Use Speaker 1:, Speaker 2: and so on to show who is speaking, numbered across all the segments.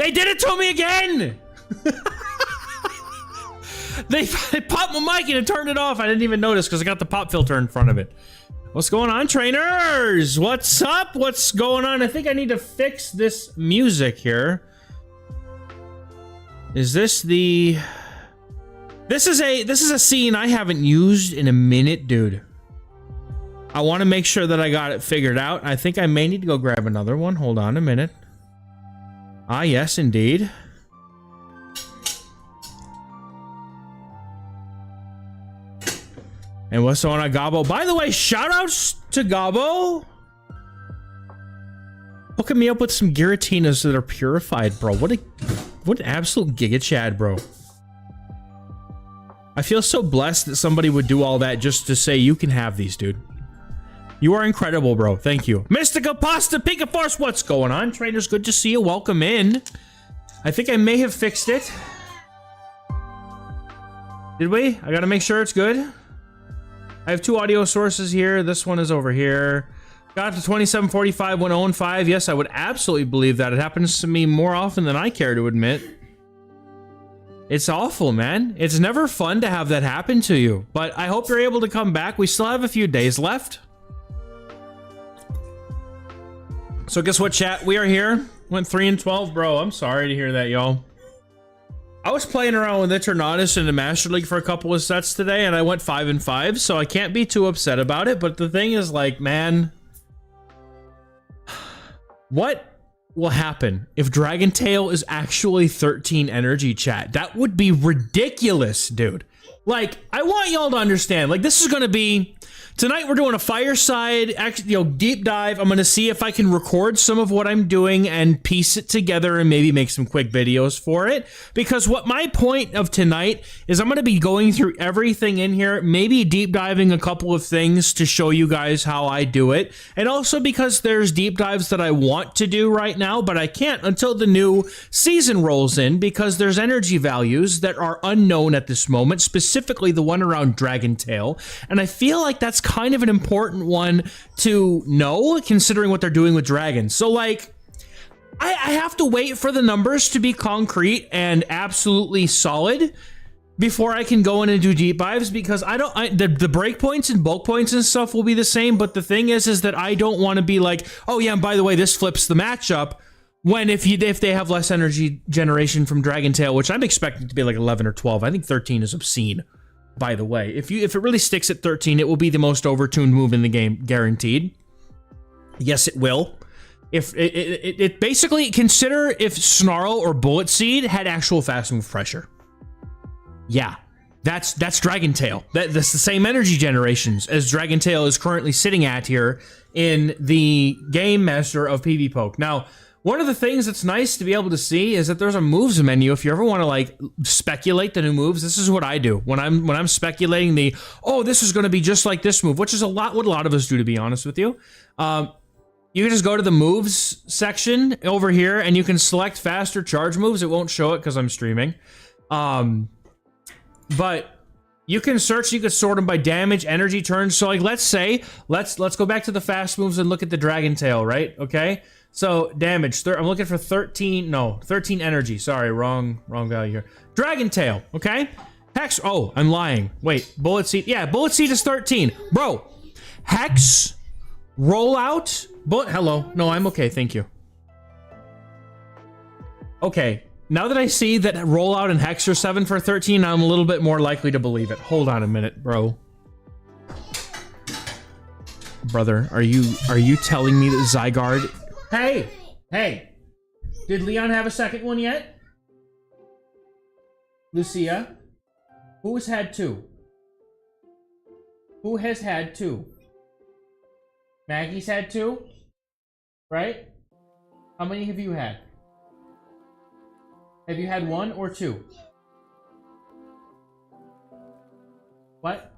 Speaker 1: They did it to me again! They popped my mic and it turned it off. I didn't even notice because I got the pop filter in front of it. What's going on, trainers? What's up? What's going on? I think I need to fix this music here. Is this the... This is a scene I haven't used in a minute, dude. I want to make sure that I got it figured out. I think I may need to go grab another one. Hold on a minute. Ah, yes, indeed. And what's going on, Gabo? By the way, shoutouts to Gabo. Hooking me up with some Giratinas that are purified, bro. What an absolute giga chad, bro. I feel so blessed that somebody would do all that just to say you can have these, dude. You are incredible, bro. Thank you. Mystical Pasta Pika Force, what's going on? Trainers, good to see you. Welcome in. I think I may have fixed it. Did we? I gotta make sure it's good. I have two audio sources here. This one is over here. Got to 2745 when 0-5. Yes, I would absolutely believe that. It happens to me more often than I care to admit. It's awful, man. It's never fun to have that happen to you. But I hope you're able to come back. We still have a few days left. So guess what, chat? We are here. Went 3-12, bro. I'm sorry to hear that, y'all. I was playing around with Eternatus in the Master League for a couple of sets today, and I went 5-5, so I can't be too upset about it. But the thing is, like, man, what will happen if Dragon Tail is actually 13 energy, chat? That would be ridiculous, dude. Like, I want y'all to understand, like, this is gonna be... Tonight we're doing a fireside, deep dive. I'm gonna see if I can record some of what I'm doing and piece it together and maybe make some quick videos for it. Because what my point of tonight is, I'm gonna be going through everything in here, maybe deep diving a couple of things to show you guys how I do it. And also because there's deep dives that I want to do right now, but I can't until the new season rolls in because there's energy values that are unknown at this moment, specifically the one around Dragon Tail. And I feel like that's kind of an important one to know, considering what they're doing with dragons. So, like, I have to wait for the numbers to be concrete and absolutely solid before I can go in and do deep dives, because the breakpoints and bulk points and stuff will be the same, but the thing is that I don't want to be like, oh yeah, and by the way, this flips the matchup, when if they have less energy generation from Dragon Tail, which I'm expecting to be like 11 or 12. I think 13 is obscene. By the way, if it really sticks at 13, it will be the most overtuned move in the game, guaranteed. Yes, it will. If it basically, consider if Snarl or Bullet Seed had actual fast move pressure. Yeah, that's Dragon Tail. That's the same energy generations as Dragon Tail is currently sitting at here in the Game Master of PvPoke. Now, one of the things that's nice to be able to see is that there's a moves menu. If you ever want to like speculate the new moves, this is what I do when I'm speculating the, oh, this is going to be just like this move, which is what a lot of us do, to be honest with you. You can just go to the moves section over here and you can select faster charge moves. It won't show it because I'm streaming. But you can search, you can sort them by damage, energy, turns. So like, let's say, let's go back to the fast moves and look at the Dragon Tail, right? Okay. So damage, I'm looking for 13 energy. Sorry, wrong value here. Dragon Tail, okay? Hex, oh, I'm lying. Wait, Bullet Seed, yeah, Bullet Seed is 13. Bro, Hex, Rollout, hello, no, I'm okay, thank you. Okay, now that I see that Rollout and Hex are 7 for 13, I'm a little bit more likely to believe it. Hold on a minute, bro. Brother, are you telling me that Zygarde... Hey! Did Leon have a second one yet? Lucia? Who has had 2? Who has had 2? Maggie's had 2? Right? How many have you had? Have you had 1 or 2? What?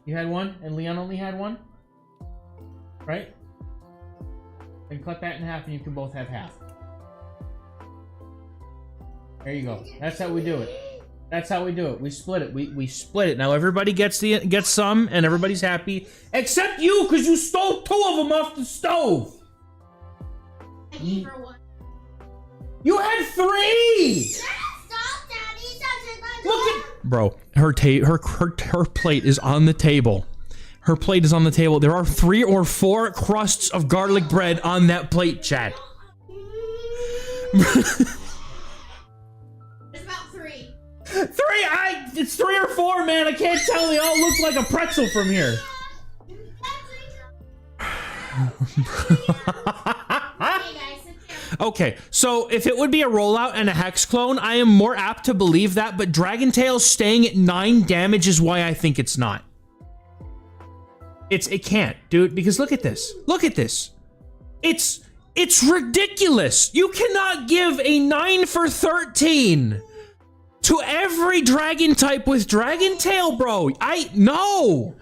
Speaker 1: You had 1 and Leon only had 1? Right? And cut that in half and you can both have half. There you go. That's how we do it. That's how we do it. We split it. We split it. Now everybody gets some and everybody's happy. Except you, because you stole 2 of them off the stove.
Speaker 2: I gave her 1.
Speaker 1: You had 3! Look at... Bro, her plate is on the table. Her plate is on the table. There are 3 or 4 crusts of garlic bread on that plate, chat.
Speaker 2: It's about 3.
Speaker 1: 3? It's 3 or 4, man. I can't tell. They all look like a pretzel from here. Okay, so if it would be a rollout and a hex clone, I am more apt to believe that, but Dragon Tail staying at 9 damage is why I think it's not. It can't, dude, because look at this. Look at this. It's ridiculous. You cannot give a 9 for 13 to every dragon type with Dragon Tail, bro. No.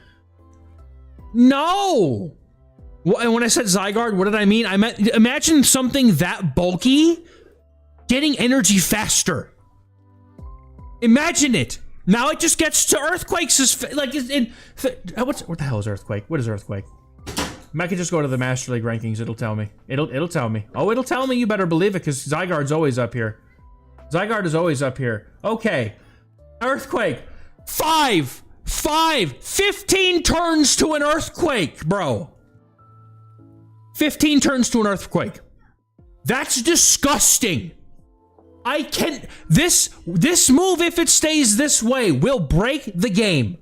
Speaker 1: No. And when I said Zygarde, what did I mean? I meant, imagine something that bulky getting energy faster. Imagine it. Now it just gets to Earthquakes. What the hell is Earthquake? What is Earthquake? I can just go to the Master League rankings. It'll tell me. It'll tell me. Oh, it'll tell me. You better believe it, because Zygarde's always up here. Zygarde is always up here. Okay. Earthquake. 15 turns to an Earthquake, bro. 15 turns to an Earthquake. That's disgusting. I can't... This move, if it stays this way, will break the game.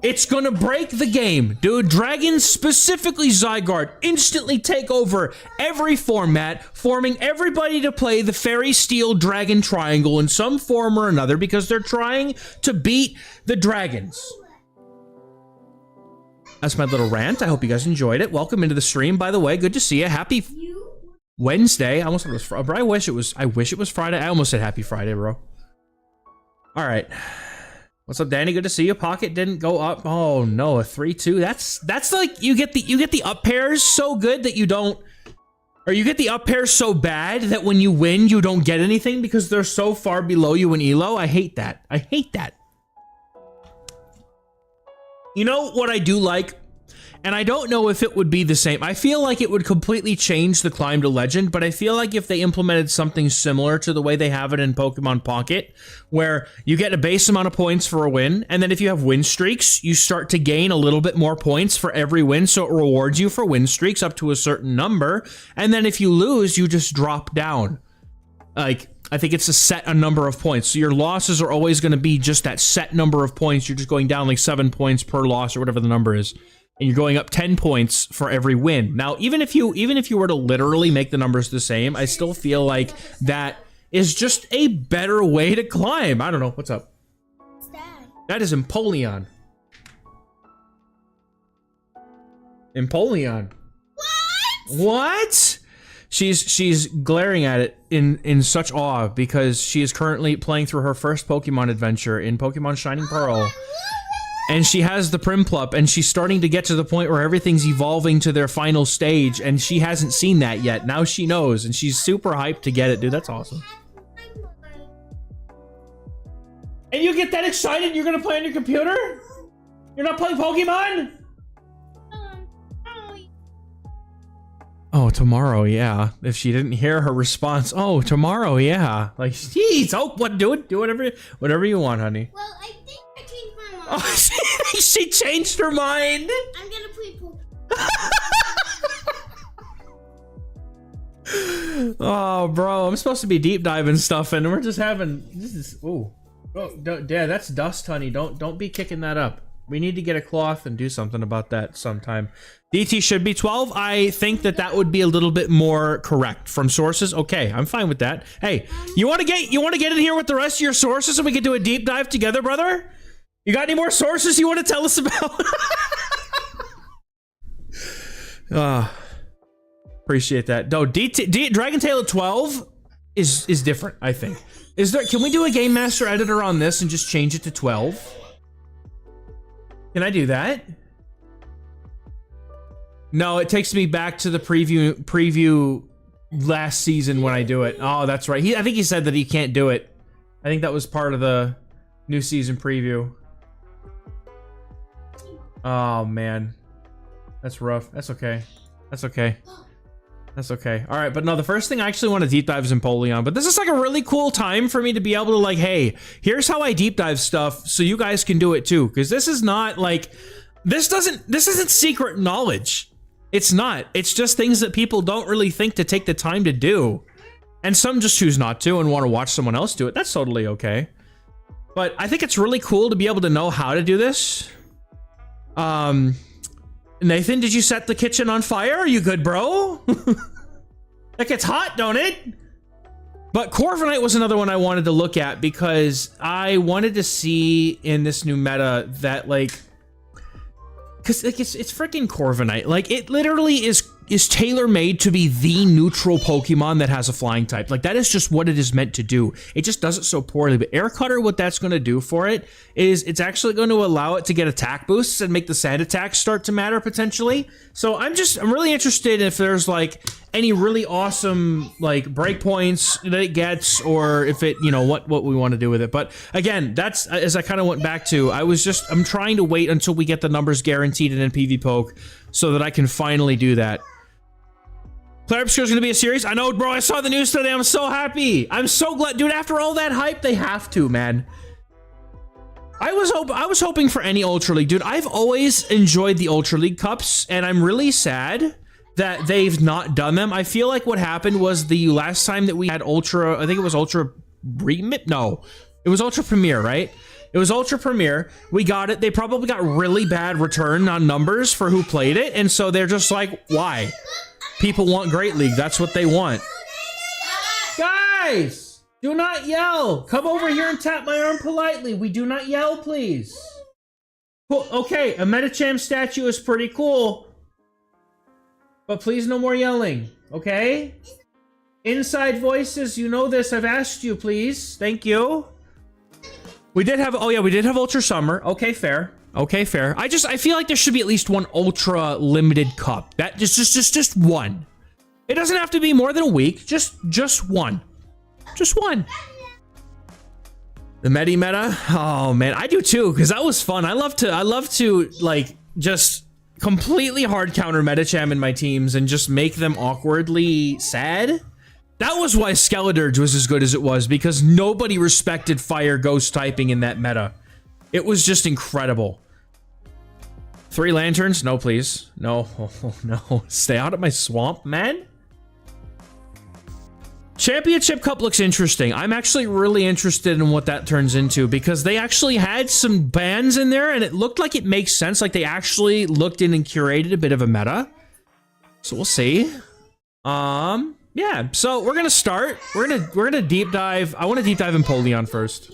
Speaker 1: It's gonna break the game. Dude, dragons, specifically Zygarde, instantly take over every format, forming everybody to play the Fairy Steel Dragon Triangle in some form or another because they're trying to beat the dragons. That's my little rant. I hope you guys enjoyed it. Welcome into the stream, by the way. Good to see you. Happy Wednesday. I almost thought it was Friday, bro. I wish it was Friday. I almost said happy Friday, bro. All right. What's up, Danny? Good to see you. Pocket didn't go up. Oh no, a 3-2. That's like you get the up pairs so good that you don't, or you get the up pairs so bad that when you win you don't get anything because they're so far below you in elo. I hate that. I hate that. You know what I do like? And I don't know if it would be the same. I feel like it would completely change the climb to legend, but I feel like if they implemented something similar to the way they have it in Pokemon Pocket, where you get a base amount of points for a win, and then if you have win streaks, you start to gain a little bit more points for every win, so it rewards you for win streaks up to a certain number, and then if you lose, you just drop down. Like, I think it's a number of points, so your losses are always going to be just that set number of points. You're just going down like 7 points per loss or whatever the number is. And you're going up 10 points for every win. Now, even if you were to literally make the numbers the same, I still feel like that is just a better way to climb. I don't know. What's up? That is Empoleon. Empoleon. What? She's glaring at it in such awe because she is currently playing through her first Pokemon adventure in Pokemon Shining Pearl. And she has the Primplup, and she's starting to get to the point where everything's evolving to their final stage, and she hasn't seen that yet. Now she knows, and she's super hyped to get it, dude. That's awesome. And you get that excited you're gonna play on your computer? You're not playing Pokemon? Oh, tomorrow, yeah. If she didn't hear her response, oh, tomorrow, yeah. Like, jeez, oh, what, do whatever you want, honey.
Speaker 2: Well, I think I changed my mind.
Speaker 1: Oh, she changed her mind.
Speaker 2: I'm gonna play Pokemon.
Speaker 1: Oh, bro, I'm supposed to be deep diving stuff, and we're just having this is. Ooh, oh, yeah, that's dust, honey. Don't be kicking that up. We need to get a cloth and do something about that sometime. DT should be 12. I think that would be a little bit more correct from sources. Okay, I'm fine with that. Hey, you want to get in here with the rest of your sources and we can do a deep dive together, brother? You got any more sources you want to tell us about? Appreciate that. No, Dragon Tail at 12 is different, I think. Can we do a Game Master editor on this and just change it to 12? Can I do that? No, it takes me back to the preview last season when I do it. Oh, that's right. I think he said that he can't do it. I think that was part of the new season preview. Oh, man. That's rough. That's okay. That's okay. That's okay. All right, but no, the first thing I actually want to deep dive is Empoleon, but this is like a really cool time for me to be able to like, hey, here's how I deep dive stuff so you guys can do it too, because this is not like, this isn't secret knowledge. It's not. It's just things that people don't really think to take the time to do. And some just choose not to and want to watch someone else do it. That's totally okay. But I think it's really cool to be able to know how to do this. Nathan, did you set the kitchen on fire? Are you good, bro? That gets hot, don't it? But Corviknight was another one I wanted to look at because I wanted to see in this new meta that like, because like it's freaking Corviknight. Like it literally is tailor-made to be the neutral Pokemon that has a flying type. Like that is just what it is meant to do. It just does it so poorly. But Air Cutter, what that's going to do for it is it's actually going to allow it to get attack boosts and make the sand attacks start to matter potentially. So I'm really interested if there's like any really awesome like breakpoints that it gets, or if it, you know, what we want to do with it. But again, that's as I kind of went back to, I'm trying to wait until we get the numbers guaranteed in PvPoke so that I can finally do that. Player Obscure is going to be a series. I know, bro. I saw the news today. I'm so happy. I'm so glad, dude. After all that hype, they have to, man. I was hoping for any Ultra League, dude. I've always enjoyed the Ultra League Cups, and I'm really sad that they've not done them. I feel like what happened was the last time that we had Ultra, I think it was Ultra Remit. No, it was Ultra Premier, right? It was Ultra Premier. We got it. They probably got really bad return on numbers for who played it, and so they're just like, why? People want Great League. That's what they want. Guys, do not yell. Come over here and tap my arm politely. We do not yell, please. Cool. Okay, a Medicham statue is pretty cool. But please no more yelling, okay? Inside voices, you know this. I've asked you, please. Thank you. We did have, oh yeah, we did have Ultra Summer. Okay, fair. Okay, fair. I feel like there should be at least one ultra limited cup. That just one. It doesn't have to be more than a week. Just one. Just one. The meta? Oh man, I do too, because that was fun. I love to like just completely hard counter Medicham in my teams and just make them awkwardly sad. That was why Skeledirge was as good as it was, because nobody respected fire ghost typing in that meta. It was just incredible. 3 lanterns? No, please. No. Oh, no. Stay out of my swamp, man. Championship Cup looks interesting. I'm actually really interested in what that turns into, because they actually had some bans in there and it looked like it makes sense. Like they actually looked in and curated a bit of a meta. So we'll see. Yeah, so we're gonna start. We're gonna deep dive. I want to deep dive Empoleon first.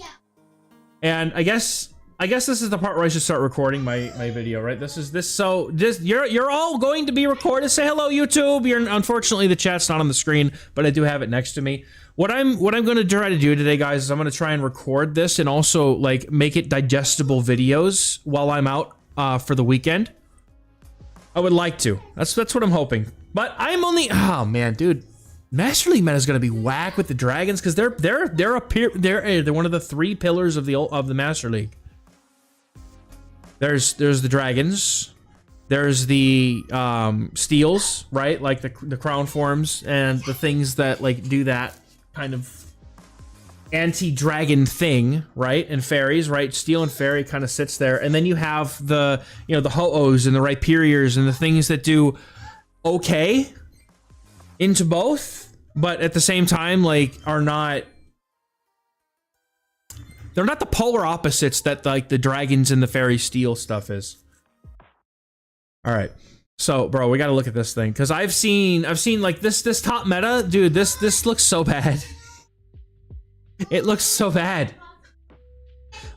Speaker 1: And I guess this is the part where I should start recording my video, right? You're all going to be recorded. Say hello, YouTube. Unfortunately the chat's not on the screen, but I do have it next to me. What I'm going to try to do today, guys, is I'm going to try and record this and also like make it digestible videos while I'm out for the weekend. I would like to. That's what I'm hoping. But I'm only, oh man, dude. Master League meta is going to be whack with the dragons, because they're one of the 3 pillars of the Master League. There's the dragons, there's the steels, right? Like the crown forms and the things that like do that kind of anti-dragon thing, right? And fairies, right? Steel and fairy kind of sits there, and then you have the the Ho-Ohs and the Rhyperiors and the things that do okay into both, but at the same time like they're not the polar opposites that like the dragons and the fairy steel stuff is. All right, so bro, we got to look at this thing, because I've seen like this top meta, dude. This looks so bad. It looks so bad.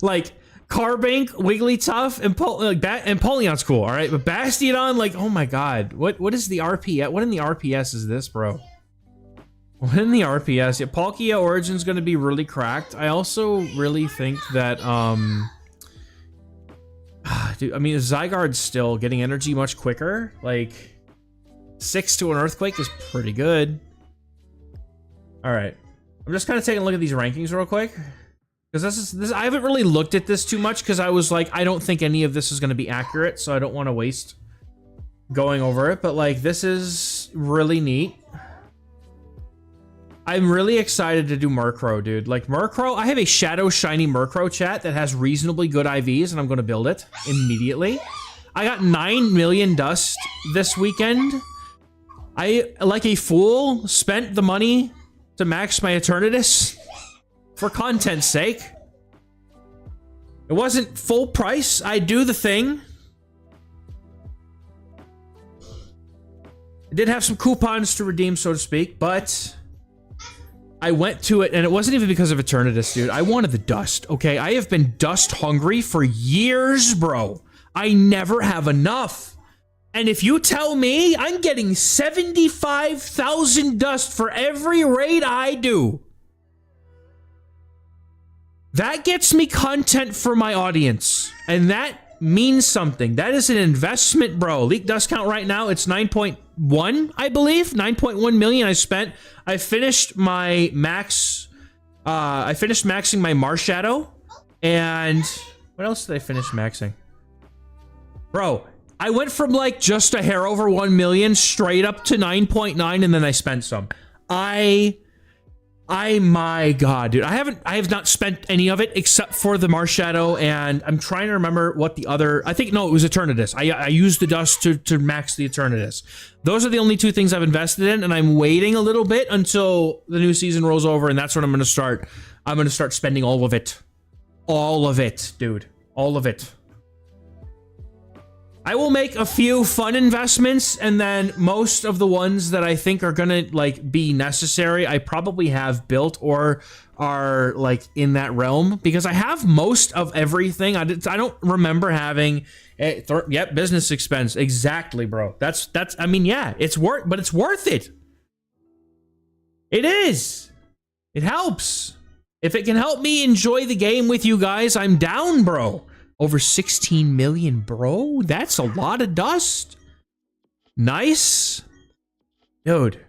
Speaker 1: Like Carbink, Wigglytuff, and Empoleon's cool, all right, but Bastiodon, like, oh my god, what is the RPS? What in the RPS is this, bro? What in the RPS? Yeah, Palkia Origin's gonna be really cracked. I also really think that dude, I mean, Zygarde's still getting energy much quicker. Like 6 to an Earthquake is pretty good. All right, I'm just kind of taking a look at these rankings real quick, because this I haven't really looked at this too much, because I was like, I don't think any of this is going to be accurate, so I don't want to waste going over it. But like, this is really neat. I'm really excited to do Murkrow, dude. Like, Murkrow, I have a Shadow Shiny Murkrow chat that has reasonably good IVs, and I'm going to build it immediately. I got 9 million dust this weekend. I, like a fool, spent the money to max my Eternatus for content's sake. It wasn't full price. I do the thing. I did have some coupons to redeem, so to speak, but I went to it, and it wasn't even because of Eternatus, dude. I wanted the dust, okay? I have been dust hungry for years, bro. I never have enough. And if you tell me I'm getting 75,000 dust for every raid I do, that gets me content for my audience. And that means something. That is an investment, bro. Leak dust count right now, it's 9.1, I believe. 9.1 million I spent. I finished my max. I finished maxing my Marshadow. And what else did I finish maxing? Bro, I went from like just a hair over 1 million straight up to 9.9, and then I spent some. My God, dude. I have not spent any of it except for the Marshadow, and I'm trying to remember what the other, I think, no, it was Eternatus. I used the dust to max the Eternatus. Those are the only two things I've invested in, and I'm waiting a little bit until the new season rolls over, and that's when I'm going to start. I'm going to start spending all of it. All of it, dude. All of it. I will make a few fun investments, and then most of the ones that I think are gonna like be necessary, I probably have built or are like in that realm, because I have most of everything. I don't remember having yep, business expense. Exactly, bro. That's I mean, yeah, it's worth it. It is. It helps. If it can help me enjoy the game with you guys, I'm down, bro. Over 16 million, bro. That's a lot of dust. Nice. Dude,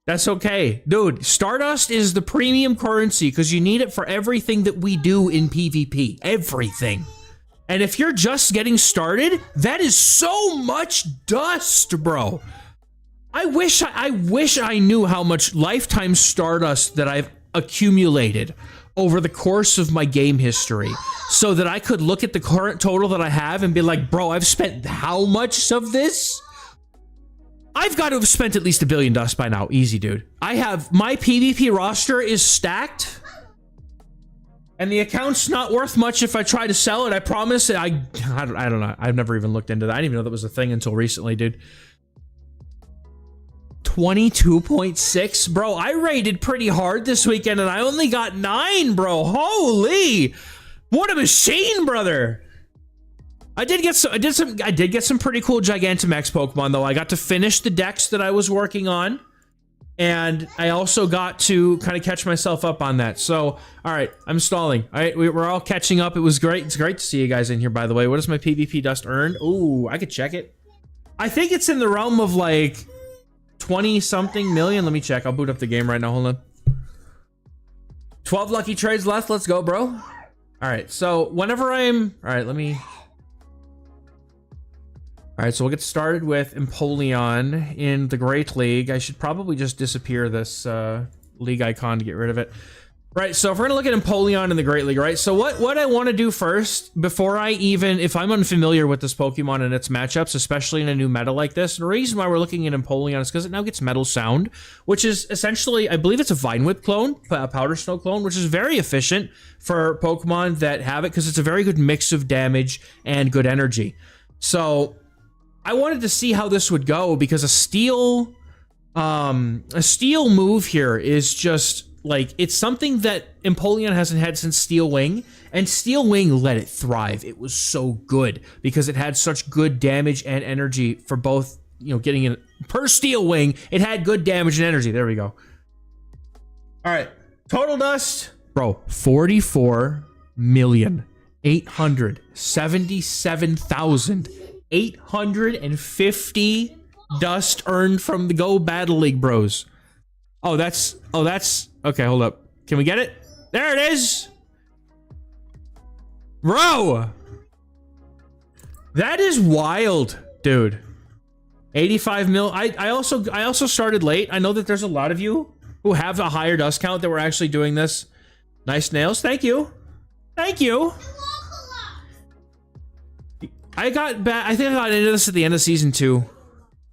Speaker 1: that's okay. Dude, Stardust is the premium currency because you need it for everything that we do in PvP. Everything. And if you're just getting started, that is so much dust, bro. I wish I knew how much lifetime Stardust that I've accumulated over the course of my game history, so that I could look at the current total that I have and be like, bro, I've spent how much of this? I've got to have spent at least 1 billion dust by now. Easy, dude. I have, my PvP roster is stacked, and the account's not worth much if I try to sell it. I promise. I don't know. I've never even looked into that. I didn't even know that was a thing until recently, dude. 22.6, bro. I raided pretty hard this weekend, and I only got 9, bro. Holy, what a machine, brother. I did get some pretty cool Gigantamax Pokemon, though. I got to finish the decks that I was working on, and I also got to kind of catch myself up on that. So, all right, I'm stalling. All right, we're all catching up. It was great. It's great to see you guys in here, by the way. What is my PvP dust earned? Ooh, I could check it. I think it's in the realm of like 20-something million. Let me check. I'll boot up the game right now. Hold on. 12 lucky trades left. Let's go, bro. All right, so whenever I'm... All right, let me... All right, so we'll get started with Empoleon in the Great League. I should probably just disappear this league icon to get rid of it. Right, so if we're gonna look at Empoleon in the Great League, right? So what I want to do first, before I even, if I'm unfamiliar with this Pokemon and its matchups, especially in a new meta like this, and the reason why we're looking at Empoleon is because it now gets Metal Sound, which is essentially, I believe it's a Vine Whip clone, a Powder Snow clone, which is very efficient for Pokemon that have it, because it's a very good mix of damage and good energy. So I wanted to see how this would go, because a steel move here is just... like, it's something that Empoleon hasn't had since Steel Wing, and Steel Wing let it thrive. It was so good because it had such good damage and energy for both, you know, getting in per Steel Wing. It had good damage and energy. There we go. All right, total dust, bro, 44,877,850 dust earned from the Go Battle League, bros. Oh, that's, okay, hold up. Can we get it? There it is! Bro! That is wild, dude. 85 mil. I also started late. I know that there's a lot of you who have a higher dust count that were actually doing this. Nice nails. Thank you. Thank you. I got back. I think I got into this at the end of season 2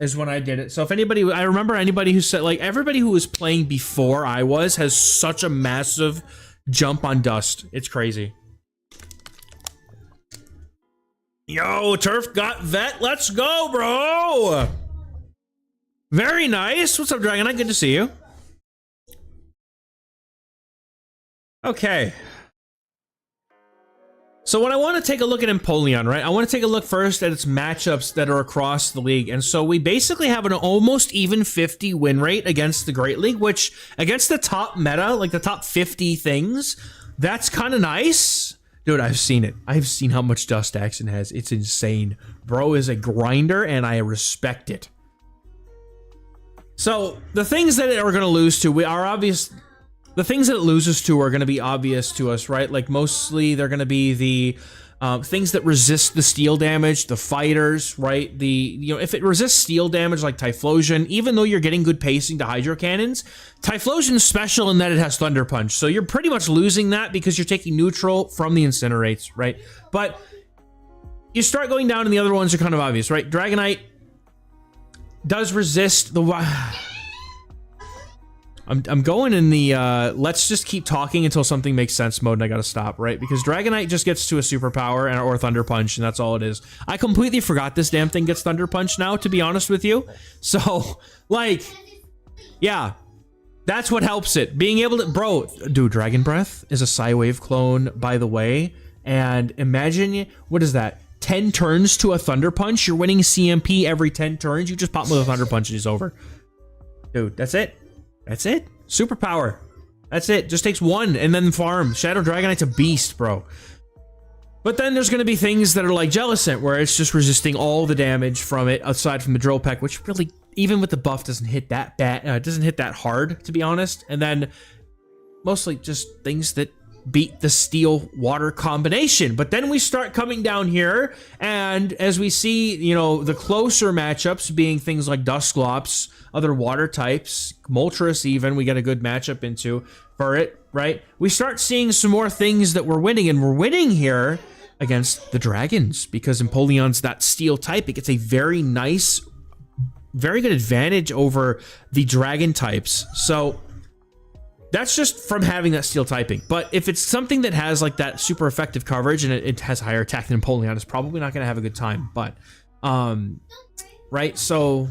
Speaker 1: is when I did it. So if anybody, I remember anybody who said, like, everybody who was playing before I was has such a massive jump on dust. It's crazy. Yo, Turf got vet. Let's go, bro. Very nice. What's up, Dragonite? Good to see you. Okay. So when I want to take a look at Empoleon, right? I want to take a look first at its matchups that are across the league. And so we basically have an almost even 50 win rate against the Great League, which against the top meta, like the top 50 things, that's kind of nice. Dude, I've seen it. I've seen how much dust Axon has. It's insane. Bro is a grinder, and I respect it. So the things that are going to lose to are obvious. The things that it loses to are going to be obvious to us, right? Like mostly they're going to be the things that resist the steel damage, the fighters, right? If it resists steel damage like Typhlosion, even though you're getting good pacing to Hydro Cannons, Typhlosion's special in that it has Thunder Punch. So you're pretty much losing that because you're taking neutral from the Incinerates, right? But you start going down and the other ones are kind of obvious, right? Dragonite does resist the... I'm going in the let's just keep talking until something makes sense mode and I gotta stop, right? Because Dragonite just gets to a superpower or Thunder Punch and that's all it is. I completely forgot this damn thing gets Thunder Punch now, to be honest with you. So, like, yeah, that's what helps it. Being able to, bro, dude, Dragon Breath is a Psywave clone, by the way. And imagine, what is that? 10 turns to a Thunder Punch? You're winning CMP every 10 turns. You just pop with a Thunder Punch and he's over. Dude, that's it. That's it. Superpower. That's it. Just takes one and then farm. Shadow Dragonite's a beast, bro. But then there's going to be things that are like Jellicent, where it's just resisting all the damage from it, aside from the Drill Peck, which really, even with the buff, doesn't hit that bad. Doesn't hit that hard, to be honest. And then mostly just things that beat the steel water combination. But then we start coming down here, and as we see, you know, the closer matchups being things like Dusclops, other water types, Moltres even, we get a good matchup into for it, right? We start seeing some more things that we're winning, and we're winning here against the dragons because Empoleon's that steel type. It gets a very nice, very good advantage over the dragon types. So that's just from having that steel typing. But if it's something that has like that super effective coverage and it has higher attack than Empoleon, it's probably not going to have a good time. But, right? So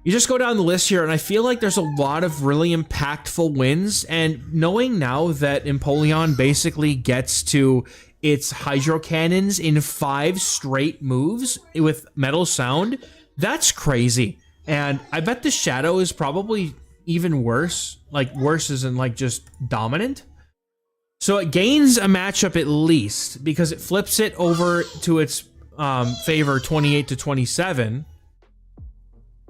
Speaker 1: you just go down the list here, and I feel like there's a lot of really impactful wins. And knowing now that Empoleon basically gets to its Hydro Cannons in 5 straight moves with Metal Sound, that's crazy. And I bet the Shadow is probably even worse. Like, worse isn't like just dominant. So it gains a matchup at least because it flips it over to its favor 28 to 27.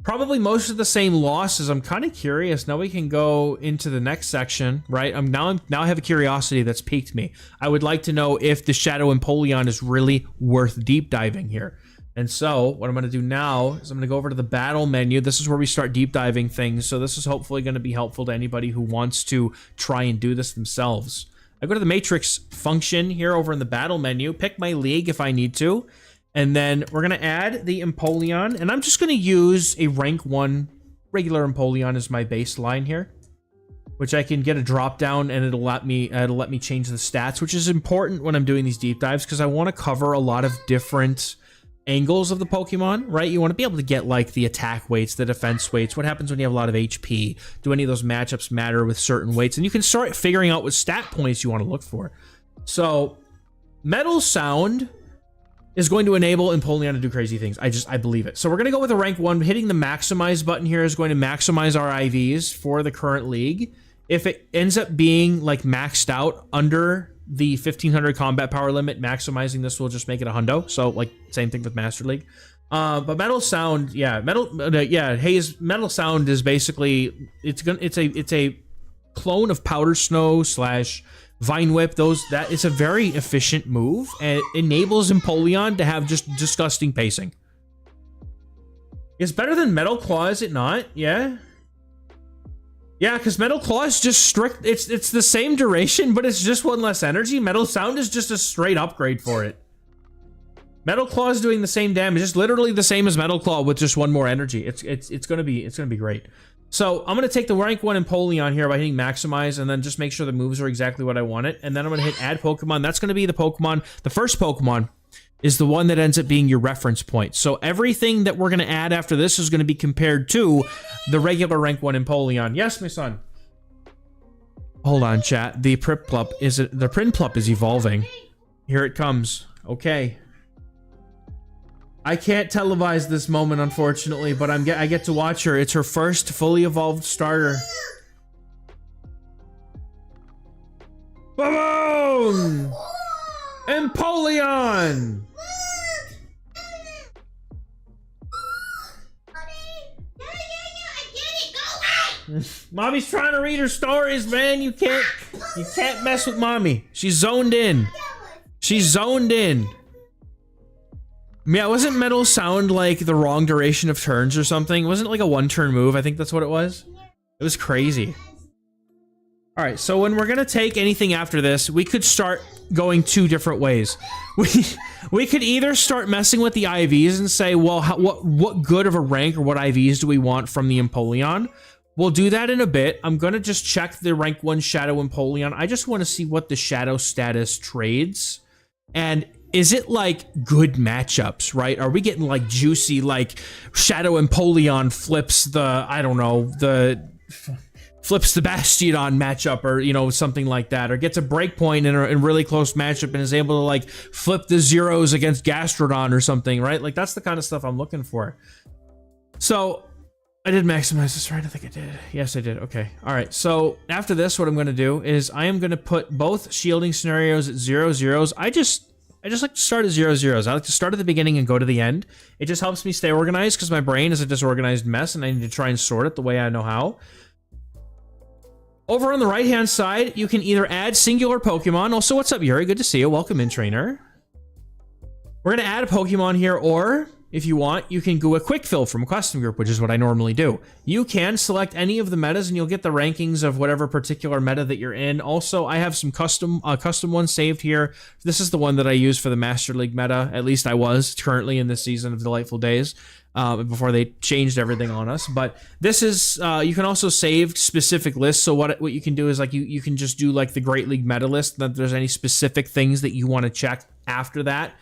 Speaker 1: Probably most of the same losses. I'm kind of curious. Now we can go into the next section, right? Now I have a curiosity that's piqued me. I would like to know if the Shadow Empoleon is really worth deep diving here. And so what I'm going to do now is I'm going to go over to the battle menu. This is where we start deep diving things. So this is hopefully going to be helpful to anybody who wants to try and do this themselves. I go to the matrix function here over in the battle menu, pick my league if I need to. And then we're going to add the Empoleon, and I'm just going to use a rank 1 regular Empoleon as my baseline here, which I can get a drop down and it'll let me change the stats, which is important when I'm doing these deep dives because I want to cover a lot of different angles of the Pokemon, right? You want to be able to get like the attack weights, the defense weights, what happens when you have a lot of HP, do any of those matchups matter with certain weights, and you can start figuring out what stat points you want to look for. So Metal Sound is going to enable Empoleon to do crazy things. I believe it. So we're going to go with a rank 1. Hitting the maximize button here is going to maximize our IVs for the current league. If it ends up being like maxed out under the 1500 combat power limit, maximizing this will just make it a hundo. So like same thing with Master League. But Metal Sound, yeah, Haze Metal Sound is basically it's a clone of Powder Snow / Vine Whip. That is a very efficient move, and it enables Empoleon to have just disgusting pacing. It's better than Metal Claw, is it not? Yeah. Yeah, because Metal Claw is just strict. It's the same duration, but it's just one less energy. Metal Sound is just a straight upgrade for it. Metal Claw is doing the same damage, just literally the same as Metal Claw with just one more energy. It's gonna be great. So I'm gonna take the rank 1 Empoleon here by hitting maximize, and then just make sure the moves are exactly what I wanted. And then I'm gonna hit add Pokemon. That's gonna be the Pokemon. The first Pokemon is the one that ends up being your reference point. So everything that we're gonna add after this is gonna be compared to the regular rank 1 Empoleon. Yes, my son. Hold on, chat. The Prinplup is evolving. Here it comes. Okay. I can't televise this moment, unfortunately, but I get to watch her. It's her first fully evolved starter. Boom! Empoleon! Mommy's trying to read her stories, man. You can't mess with mommy. She's zoned in. She's zoned in. Yeah, wasn't Metal Sound like the wrong duration of turns or something? Wasn't it like a 1-turn move? I think that's what it was. It was crazy. All right, so when we're gonna take anything after this, we could start going 2 different ways. We could either start messing with the IVs and say, well, what good of a rank or what IVs do we want from the Empoleon? We'll do that in a bit. I'm gonna just check the rank 1 Shadow Empoleon. I just want to see what the Shadow status trades, and is it like good matchups, right? Are we getting like juicy, like Shadow Empoleon flips the, I don't know, flips the Bastiodon matchup, or, you know, something like that, or gets a breakpoint in a really close matchup and is able to like flip the zeros against Gastrodon or something, right? Like that's the kind of stuff I'm looking for. So I did maximize this, right? I think I did. Yes, I did. Okay. All right. So after this, what I'm going to do is I am going to put both shielding scenarios at 0/0s. I just like to start at 0/0s. I like to start at the beginning and go to the end. It just helps me stay organized because my brain is a disorganized mess and I need to try and sort it the way I know how. Over on the right-hand side, you can either add singular Pokemon. Also, what's up, Yuri? Good to see you. Welcome in, trainer. We're going to add a Pokemon here, or if you want, you can do a quick fill from a custom group, which is what I normally do. You can select any of the metas and you'll get the rankings of whatever particular meta that you're in. Also, I have some custom ones saved here. This is the one that I use for the Master League meta. At least I was currently in this season of Delightful Days, before they changed everything on us. But this is, you can also save specific lists. So what you can do is like you can just do like the Great League meta list, that there's any specific things that you want to check after that.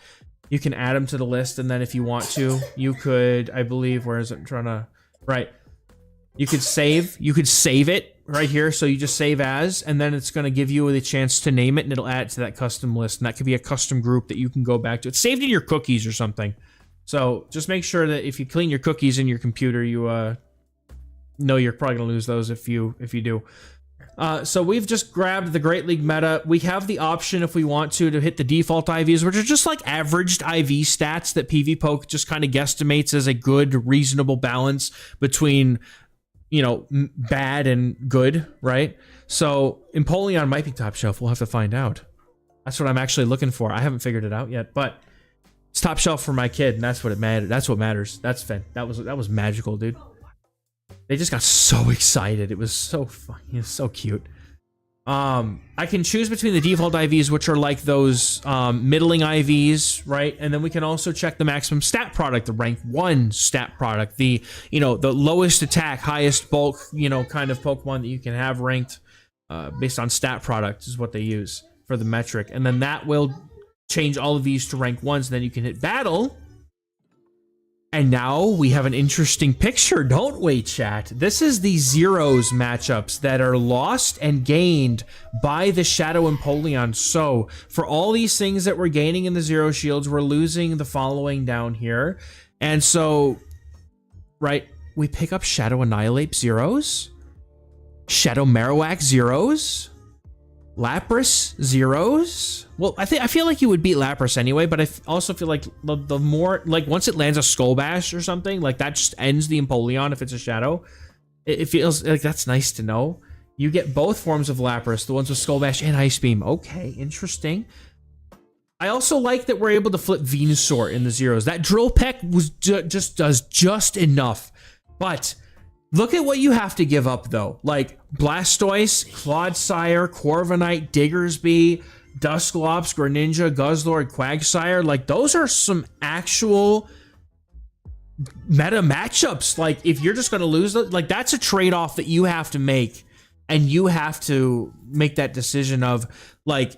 Speaker 1: You can add them to the list, and then if you want to, you could, I believe, where is it? I'm trying to, right. You could save it right here. So you just save as, and then it's going to give you the chance to name it, and it'll add it to that custom list. And that could be a custom group that you can go back to. It's saved in your cookies or something. So just make sure that if you clean your cookies in your computer, you know you're probably going to lose those if you do. So we've just grabbed the Great League meta. We have the option, if we want to hit the default IVs, which are just like averaged IV stats that PvPoke just kind of guesstimates as a good, reasonable balance between, you know, bad and good, right? So Empoleon might be top shelf. We'll have to find out. That's what I'm actually looking for. I haven't figured it out yet, but it's top shelf for my kid, and that's what it matters. That's what matters. That's fun. That was magical, dude. They just got so excited. It was so funny. It was so cute. I can choose between the default IVs, which are like those middling IVs, right? And then we can also check the maximum stat product, the rank 1 stat product, the, you know, the lowest attack, highest bulk, you know, kind of Pokemon that you can have ranked based on stat product is what they use for the metric. And then that will change all of these to rank 1s, and then you can hit battle. And now we have an interesting picture, don't we, chat? This is the zeros matchups that are lost and gained by the Shadow Empoleon. So for all these things that we're gaining in the zero shields, we're losing the following down here. And so, right, we pick up Shadow Annihilate zeros, Shadow Marowak zeros, Lapras zeros. Well, I feel like you would beat Lapras anyway, but I also feel like the more, like, once it lands a Skull Bash or something, like that just ends the Empoleon if it's a Shadow. It feels like that's nice to know. You get both forms of Lapras, the ones with Skull Bash and Ice Beam. Okay, interesting. I also like that we're able to flip Venusaur in the zeros. That Drill Peck was just does just enough. But look at what you have to give up, though. Like Blastoise, Clodsire, Corviknight, Diggersby, Dusclops, Greninja, Guzzlord, Quagsire. Like, those are some actual meta matchups. Like, if you're just going to lose, like, that's a trade-off that you have to make. And you have to make that decision of, like,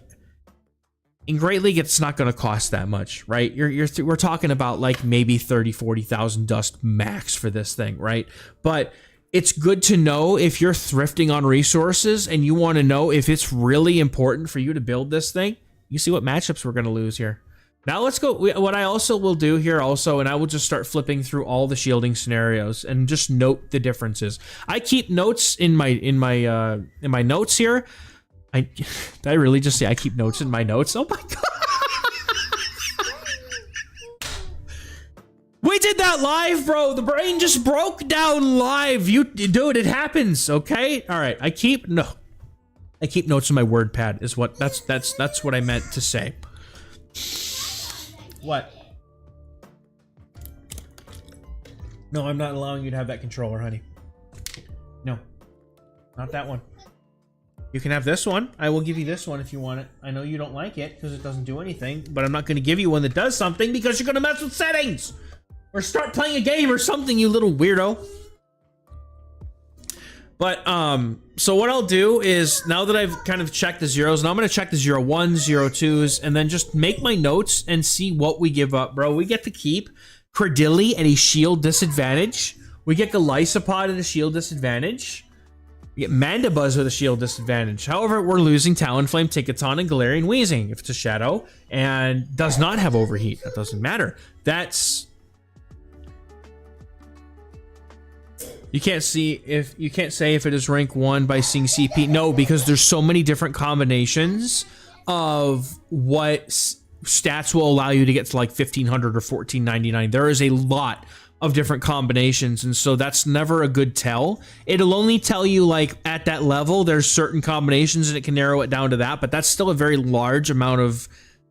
Speaker 1: in Great League, it's not going to cost that much, right? We're talking about like maybe 30, 40,000 dust max for this thing, right? But it's good to know if you're thrifting on resources and you want to know if it's really important for you to build this thing. You see what matchups we're going to lose here. Now let's go. What I also will do here also, and I will just start flipping through all the shielding scenarios and just note the differences. I keep notes in my notes here. Did I really just say I keep notes in my notes? Oh my god! We did that live, bro. The brain just broke down live. Dude, it happens. Okay, all right. I keep notes in my word pad. Is what that's what I meant to say. What? No, I'm not allowing you to have that controller, honey. No, not that one. You can have this one. I will give you this one if you want it. I know you don't like it because it doesn't do anything, but I'm not going to give you one that does something because you're going to mess with settings or start playing a game or something, you little weirdo. But, so what I'll do is now that I've kind of checked the zeros, now I'm going to check the 01s, 02s, and then just make my notes and see what we give up, bro. We get to keep Credilli at a shield disadvantage. We get Golisopod at a shield disadvantage. We get Mandibuzz with a shield disadvantage. However, we're losing Talonflame, Tickaton, and Galarian Weezing if it's a Shadow and does not have Overheat. That doesn't matter. That's... You can't say if it is rank 1 by seeing CP. No, because there's so many different combinations of what stats will allow you to get to like 1500 or 1499. There is a lot of different combinations, and so that's never a good tell. It'll only tell you like at that level there's certain combinations and it can narrow it down to that, but that's still a very large amount of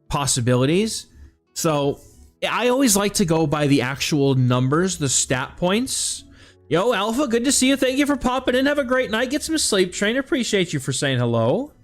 Speaker 1: possibilities. So I always like to go by the actual numbers, the stat points. Yo, Alpha, good to see you. Thank you for popping in. Have a great night. Get some sleep, Train. Appreciate you for saying hello.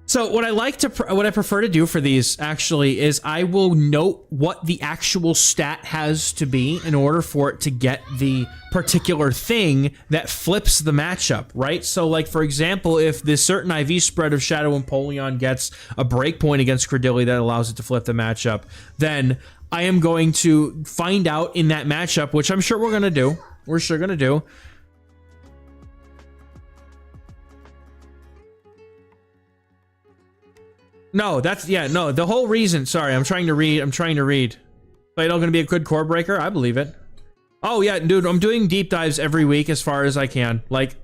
Speaker 1: So what I prefer to do for these actually is I will note what the actual stat has to be in order for it to get the particular thing that flips the matchup, right? So like, for example, if this certain IV spread of Shadow Empoleon gets a breakpoint against Credilli that allows it to flip the matchup, then I am going to find out in that matchup, which I'm sure we're going to do. We're sure going to do. No, that's, yeah, no, the whole reason, sorry, I'm trying to read. Play-Doh gonna be a good core breaker? I believe it. Oh, yeah, dude, I'm doing deep dives every week as far as I can. Like,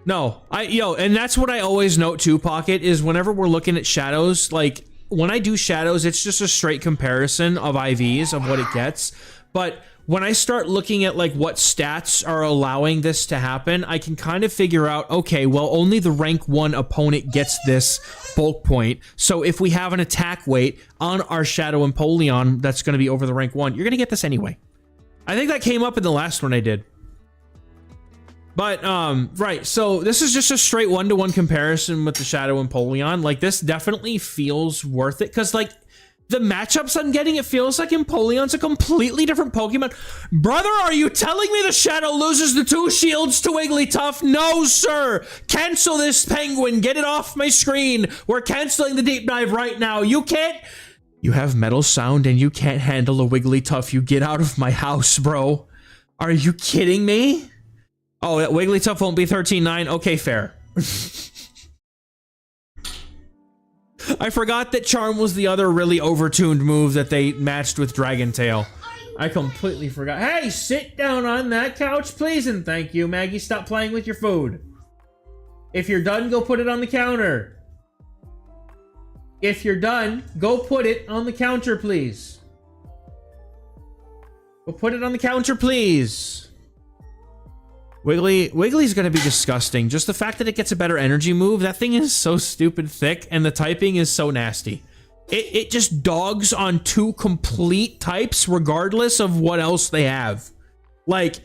Speaker 1: no, and that's what I always note too, Pocket, is whenever we're looking at shadows, like, when I do shadows, it's just a straight comparison of IVs, of what it gets. But when I start looking at like what stats are allowing this to happen, I can kind of figure out, okay, well, only the rank 1 opponent gets this bulk point. So if we have an attack weight on our Shadow Empoleon that's going to be over the rank 1, you're going to get this anyway. I think that came up in the last one I did. But, right, so this is just a straight 1-to-1 comparison with the Shadow Empoleon. Like, this definitely feels worth it, because, like, the matchups I'm getting, it feels like Empoleon's a completely different Pokemon. Brother, are you telling me the Shadow loses the 2 shields to Wigglytuff? No, sir! Cancel this, Penguin! Get it off my screen! We're canceling the deep dive right now! You can't... You have Metal Sound and you can't handle a Wigglytuff. You get out of my house, bro. Are you kidding me? Oh, Wigglytuff won't be 13-9? Okay, fair. I forgot that Charm was the other really overtuned move that they matched with Dragon Tail. I completely forgot. Hey, sit down on that couch, please, and thank you. Maggie, stop playing with your food. If you're done, go put it on the counter. If you're done, go put it on the counter, please. Go put it on the counter, please. Wiggly's gonna be disgusting. Just the fact that it gets a better energy move, that thing is so stupid thick, and the typing is so nasty. it just dogs on two complete types regardless of what else they have. Like,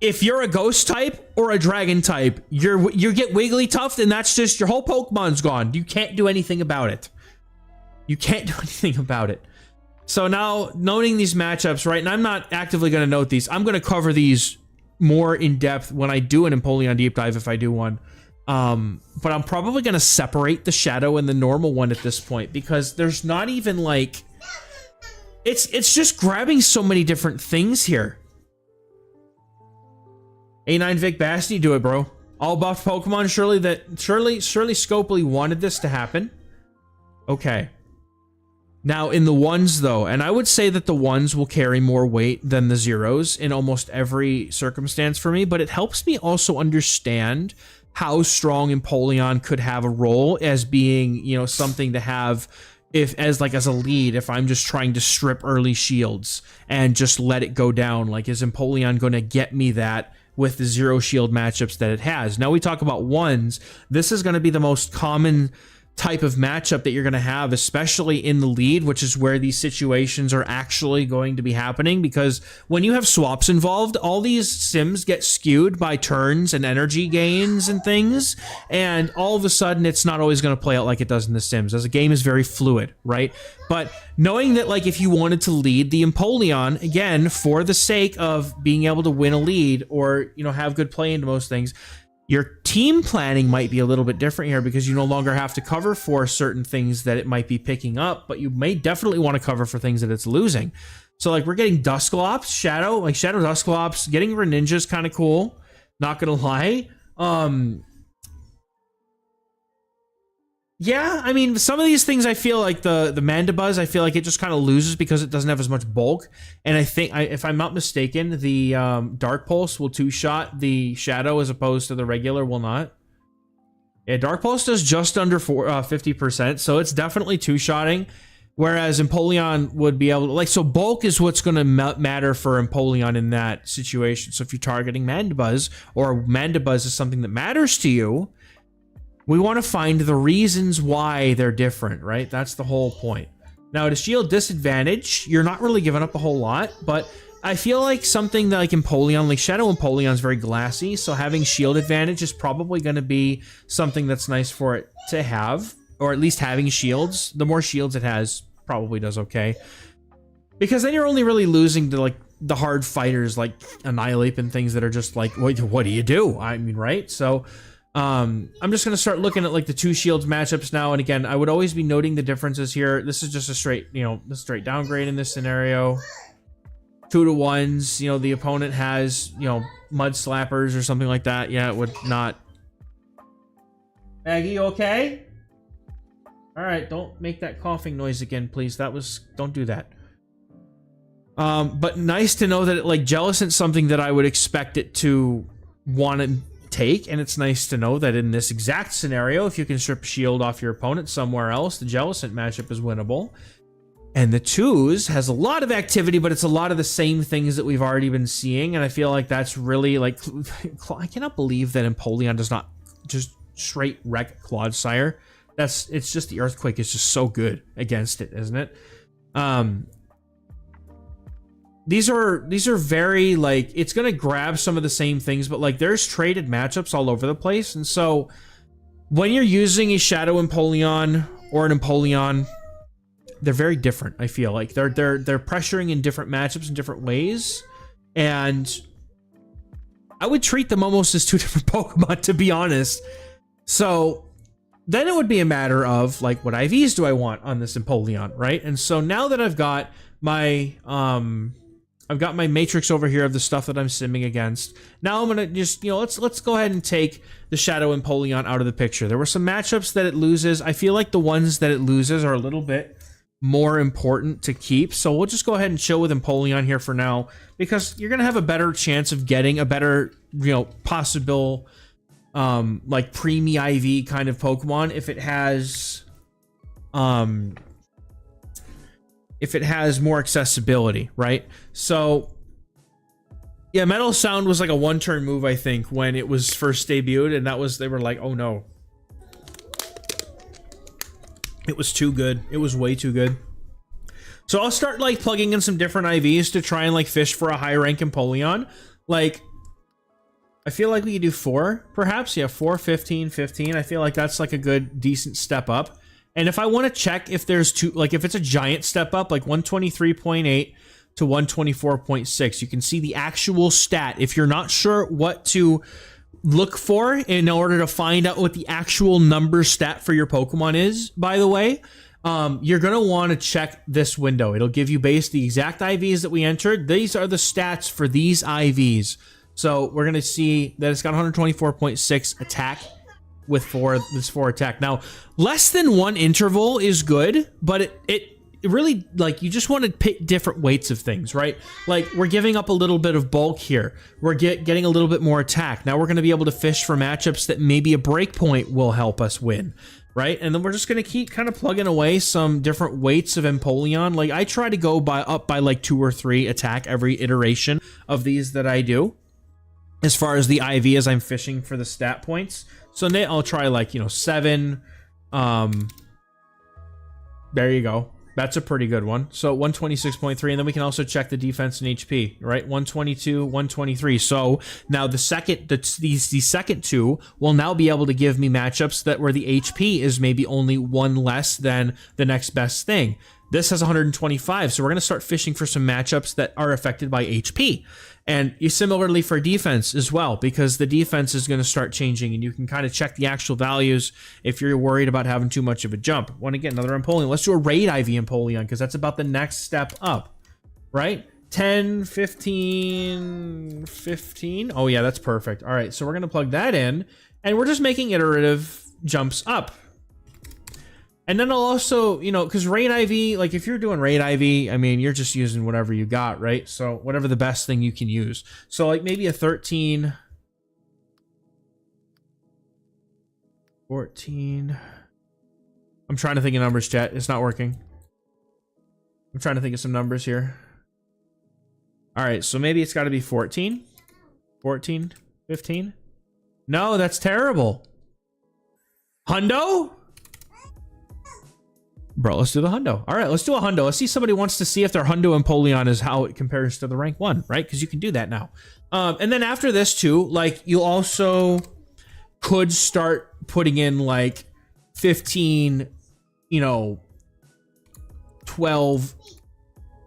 Speaker 1: if you're a ghost type or a dragon type, you get Wigglytuff, and that's just your whole Pokemon's gone. You can't do anything about it. You can't do anything about it. So now, noting these matchups, right, and I'm not actively going to note these. I'm going to cover these more in depth when I do an Empoleon deep dive, if I do one. But I'm probably going to separate the Shadow and the normal one at this point, because there's not even like... It's just grabbing so many different things here. A9 Vic Basti, do it, bro. All buffed Pokemon, surely Scopely wanted this to happen. Okay. Now, in the ones, though, and I would say that the ones will carry more weight than the zeros in almost every circumstance for me, but it helps me also understand how strong Empoleon could have a role as being, you know, something to have as a lead if I'm just trying to strip early shields and just let it go down. Like, is Empoleon going to get me that with the zero shield matchups that it has? Now we talk about ones. This is going to be the most common type of matchup that you're going to have, especially in the lead, which is where these situations are actually going to be happening, because when you have swaps involved, all these sims get skewed by turns and energy gains and things, and all of a sudden it's not always going to play out like it does in the sims, as the game is very fluid, right? But knowing that, like, if you wanted to lead the Empoleon, again, for the sake of being able to win a lead or, you know, have good play into most things, your team planning might be a little bit different here, because you no longer have to cover for certain things that it might be picking up, but you may definitely want to cover for things that it's losing. So, like, we're getting Dusclops, Shadow Dusclops, getting Greninja is kind of cool, not gonna lie. Yeah, I mean, some of these things I feel like the Mandibuzz, I feel like it just kind of loses because it doesn't have as much bulk. And I think, if I'm not mistaken, the Dark Pulse will two-shot the Shadow as opposed to the regular will not. Yeah, Dark Pulse does just under 50%, so it's definitely two-shotting. Whereas Empoleon would be able to, like, so bulk is what's going to matter for Empoleon in that situation. So if you're targeting Mandibuzz, or Mandibuzz is something that matters to you, we want to find the reasons why they're different, right? That's the whole point. Now, at a shield disadvantage, you're not really giving up a whole lot, but I feel like something that, like Empoleon, like Shadow Empoleon is very glassy, so having shield advantage is probably going to be something that's nice for it to have, or at least having shields. The more shields it has, probably does okay. Because then you're only really losing to, like, the hard fighters like Annihilate and things that are just like, what do you do? I mean, right? So... I'm just going to start looking at, like, the two shields matchups now. And again, I would always be noting the differences here. This is just a straight, you know, the straight downgrade in this scenario. 2-to-1s, you know, the opponent has, you know, Mud Slappers or something like that. Yeah, it would not. Maggie, you okay? All right, don't make that coughing noise again, please. Don't do that. But nice to know that, like, Jellicent's something that I would expect it to want to take, and it's nice to know that in this exact scenario, if you can strip shield off your opponent somewhere else, the Jellicent matchup is winnable. And the twos has a lot of activity, but it's a lot of the same things that we've already been seeing, and I feel like that's really, like, I cannot believe that Empoleon does not just straight wreck Clodsire. It's just the Earthquake is just so good against it, isn't it? These are very, like, it's going to grab some of the same things, but, like, there's traded matchups all over the place. And so when you're using a Shadow Empoleon or an Empoleon, they're very different, I feel like. They're pressuring in different matchups in different ways. And I would treat them almost as two different Pokemon, to be honest. So then it would be a matter of, like, what IVs do I want on this Empoleon, right? And so now that I've got my matrix over here of the stuff that I'm simming against. Now I'm gonna just, you know, let's go ahead and take the Shadow Empoleon out of the picture. There were some matchups that it loses. I feel like the ones that it loses are a little bit more important to keep. So we'll just go ahead and chill with Empoleon here for now, because you're gonna have a better chance of getting a better, you know, possible like preemie IV kind of Pokemon if it has more accessibility, right? So yeah, Metal Sound was like a one-turn move, I think, when it was first debuted, and they were like, oh no. It was too good. It was way too good. So I'll start like plugging in some different IVs to try and like fish for a high rank Empoleon. Like, I feel like we could do 4, perhaps. Yeah, 4, 15, 15. I feel like that's like a good, decent step up. And if I want to check if there's two, like if it's a giant step up, like 123.8 to 124.6, you can see the actual stat. If you're not sure what to look for in order to find out what the actual number stat for your Pokemon is, by the way, you're going to want to check this window. It'll give you the exact IVs that we entered. These are the stats for these IVs. So we're going to see that it's got 124.6 attack with 4 attack. Now, less than 1 interval is good, but it really, like, you just want to pick different weights of things, right? Like, we're giving up a little bit of bulk here. We're getting a little bit more attack. Now we're going to be able to fish for matchups that maybe a breakpoint will help us win, right? And then we're just going to keep kind of plugging away some different weights of Empoleon. Like, I try to go up by like 2 or 3 attack every iteration of these that I do, as far as the IV as I'm fishing for the stat points. So I'll try like, 7. There you go. That's a pretty good one. So 126.3, and then we can also check the defense and HP, right? 122, 123. So now the second 2 will now be able to give me matchups that where the HP is maybe only 1 less than the next best thing. This has 125, so we're going to start fishing for some matchups that are affected by HP. And similarly for defense as well, because the defense is going to start changing, and you can kind of check the actual values if you're worried about having too much of a jump. Want to get another Empoleon? Let's do a raid IV Empoleon, because that's about the next step up, right? 10, 15, 15. Oh yeah, that's perfect. All right, so we're going to plug that in, and we're just making iterative jumps up. And then I'll also, because raid IV, like if you're doing raid IV, I mean, you're just using whatever you got, right? So whatever the best thing you can use. So like maybe a 13, 14. I'm trying to think of numbers, chat. It's not working. I'm trying to think of some numbers here. All right, so maybe it's got to be 14, 14, 15. No, that's terrible. Hundo? Bro, let's do the hundo. All right, let's do a hundo. Let's see, somebody wants to see if their hundo Empoleon is how it compares to the rank 1, right? Because you can do that now. And then after this too, like you also could start putting in like 15, 12,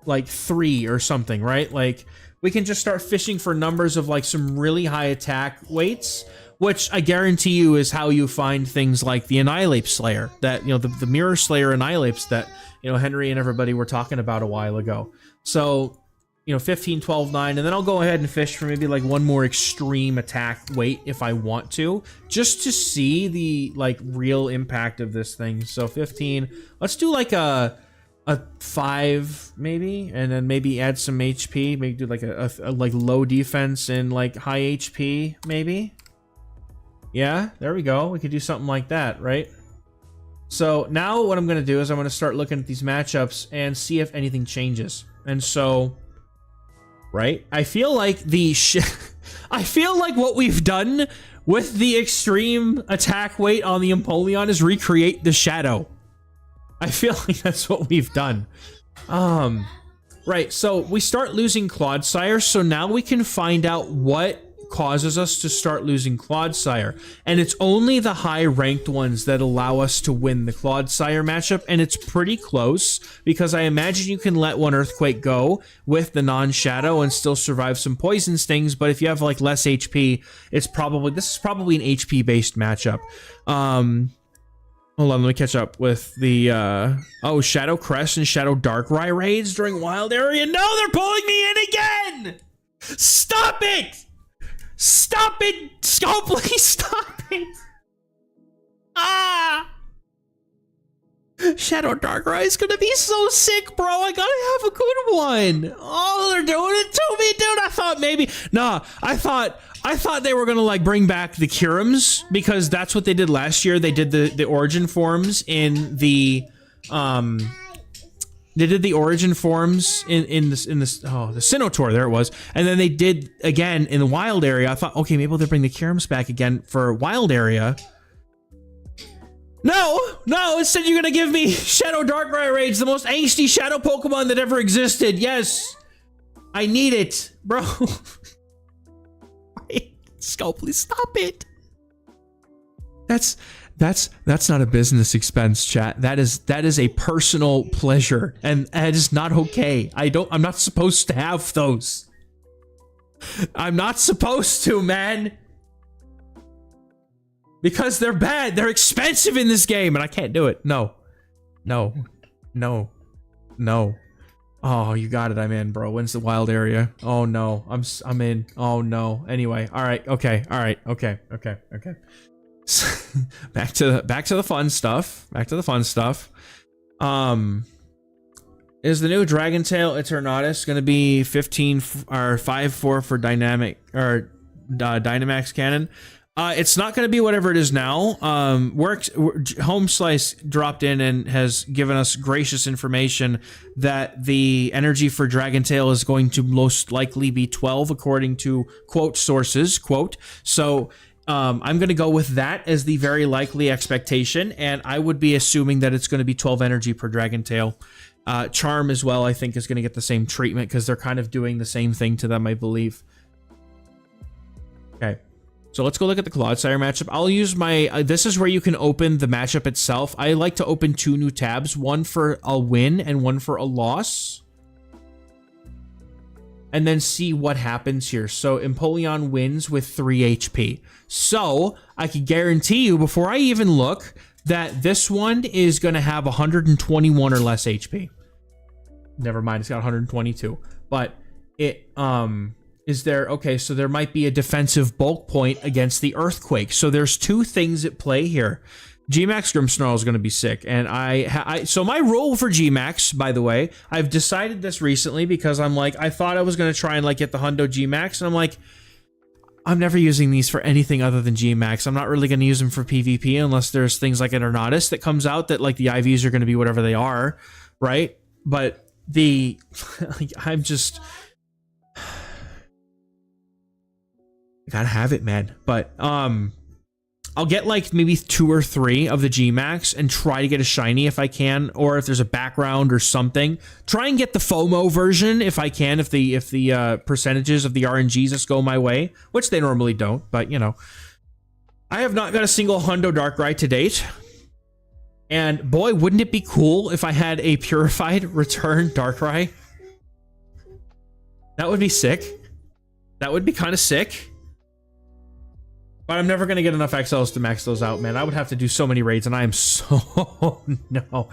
Speaker 1: like 3 or something, right? Like we can just start fishing for numbers of like some really high attack weights, which I guarantee you is how you find things like the Annihilate Slayer, that, the Mirror Slayer Annihilates that, Henry and everybody were talking about a while ago. So, 15, 12, 9, and then I'll go ahead and fish for maybe like 1 more extreme attack weight if I want to, just to see the like real impact of this thing. So 15, let's do like a 5 maybe, and then maybe add some HP, maybe do like a like low defense and like high HP maybe. Yeah, there we go. We could do something like that, right? So now what I'm going to do is I'm going to start looking at these matchups and see if anything changes. And so, right, I feel like I feel like what we've done with the extreme attack weight on the Empoleon is recreate the shadow. I feel like that's what we've done. Right, so we start losing Clodsire, so now we can find out what causes us to start losing Clodsire, and it's only the high ranked ones that allow us to win the Clodsire matchup, and it's pretty close because I imagine you can let 1 Earthquake go with the non-shadow and still survive some poison stings, but if you have like less HP, this is probably an HP based matchup. Hold on, let me catch up with the oh, Shadow Crest and Shadow Darkrai raids during Wild Area. No, they're pulling me in again. Stop it! Stop it! Oh, please stop it! Ah! Shadow Darkrai is gonna be so sick, bro. I gotta have a good one. Oh, they're doing it to me, dude. I thought maybe... Nah, I thought they were gonna like bring back the Curums, because that's what they did last year. They did the origin forms in the... They did the origin forms in the Sinnoh, there it was, and then they did again in the wild area. I thought, okay, maybe they'll bring the Curums back again for wild area. No, it said you're gonna give me Shadow Darkrai Rage, the most angsty shadow Pokemon that ever existed. Yes. I need it, bro. Skull, please stop it. That's not a business expense, chat. That is a personal pleasure, and that is not okay. I'm not supposed to have those. I'm not supposed to, man. Because they're bad. They're expensive in this game, and I can't do it. No. Oh, you got it. I'm in, bro. When's the wild area? Oh no, I'm in. Oh no. Anyway, all right. Okay. All right. Okay. back to the fun stuff. Is the new Dragon Tail Eternatus going to be 15 or 5-4 for dynamic or Dynamax cannon? It's not going to be whatever it is now. Home Slice dropped in and has given us gracious information that the energy for Dragon Tail is going to most likely be 12, according to quote sources, quote. So I'm going to go with that as the very likely expectation, and I would be assuming that it's going to be 12 energy per Dragon Tail. Charm as well, I think, is going to get the same treatment because they're kind of doing the same thing to them, I believe. Okay. So let's go look at the Clodsire matchup. I'll use my... this is where you can open the matchup itself. I like to open 2 new tabs, one for a win and one for a loss. And then see what happens here. So Empoleon wins with 3 HP. So I can guarantee you, before I even look, that this one is going to have 121 or less HP. Never mind, it's got 122. But it... is there... Okay, so there might be a defensive bulk point against the Earthquake. So there's 2 things at play here. Gmax Grimmsnarl is going to be sick. And so my rule for Gmax, by the way, I've decided this recently because I'm like, I thought I was going to try and like get the Hundo Gmax. And I'm like, I'm never using these for anything other than Gmax. I'm not really going to use them for PvP unless there's things like Eternatus that comes out that like the IVs are going to be whatever they are, right? But the... like, I'm just... gotta have it, man. But I'll get like maybe 2 or 3 of the Gmax and try to get a shiny if I can, or if there's a background or something. Try and get the FOMO version if I can, if the percentages of the RNGs just go my way, which they normally don't. But you know, I have not got a single Hundo Darkrai to date. And boy, wouldn't it be cool if I had a purified return Darkrai? That would be sick. That would be kind of sick. But I'm never going to get enough XLs to max those out, man. I would have to do so many raids, and I am so... no.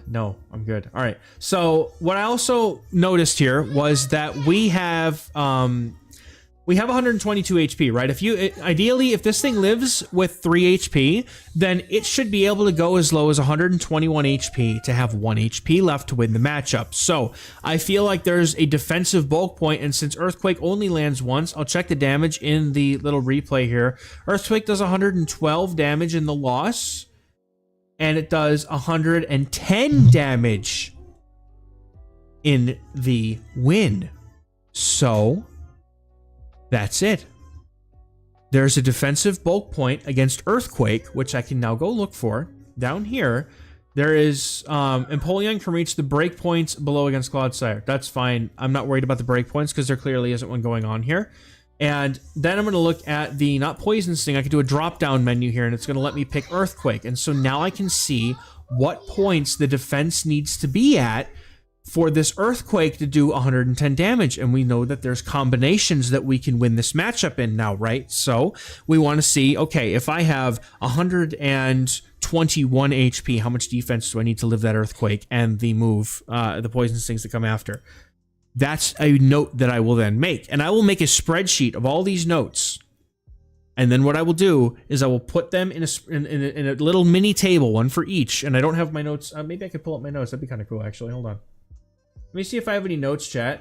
Speaker 1: No, I'm good. All right. So what I also noticed here was that we have 122 HP, right? Ideally, if this thing lives with 3 HP, then it should be able to go as low as 121 HP to have 1 HP left to win the matchup. So I feel like there's a defensive bulk point, and since Earthquake only lands once, I'll check the damage in the little replay here. Earthquake does 112 damage in the loss, and it does 110 damage in the win. So... that's it. There's a defensive bulk point against Earthquake, which I can now go look for. Down here, there is... Empoleon can reach the break points below against Clodsire. That's fine. I'm not worried about the break points because there clearly isn't one going on here. And then I'm going to look at the... not Poison Sting. I can do a drop-down menu here, and it's going to let me pick Earthquake. And so now I can see what points the defense needs to be at for this Earthquake to do 110 damage, and we know that there's combinations that we can win this matchup in now, right? So we want to see, okay, if I have 121 HP, how much defense do I need to live that Earthquake and the move, the Poison Stings that come after? That's a note that I will then make, and I will make a spreadsheet of all these notes. And then what I will do is I will put them in a little mini table, one for each, and I don't have my notes. Maybe I could pull up my notes. That'd be kind of cool, actually. Hold on. Let me see if I have any notes, chat.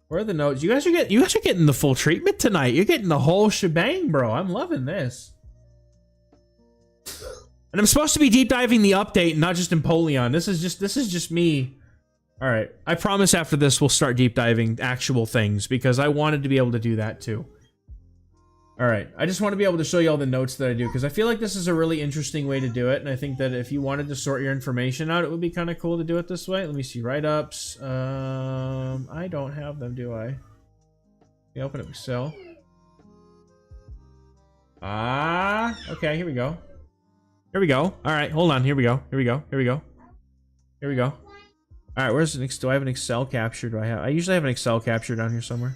Speaker 1: Where are the notes? You guys are getting the full treatment tonight. You're getting the whole shebang, bro. I'm loving this. And I'm supposed to be deep diving the update, not just Empoleon. This is just me. All right. I promise after this we'll start deep diving actual things because I wanted to be able to do that too. All right, I just want to be able to show you all the notes that I do because I feel like this is a really interesting way to do it, and I think that if you wanted to sort your information out, it would be kind of cool to do it this way. Let me see, write-ups. I don't have them, do I? Let me open up Excel. Ah, okay, here we go. Here we go. All right, hold on. Here we go. Here we go. Here we go. Here we go. All right, where's the do I have an Excel capture? Do I have? I usually have an Excel capture down here somewhere.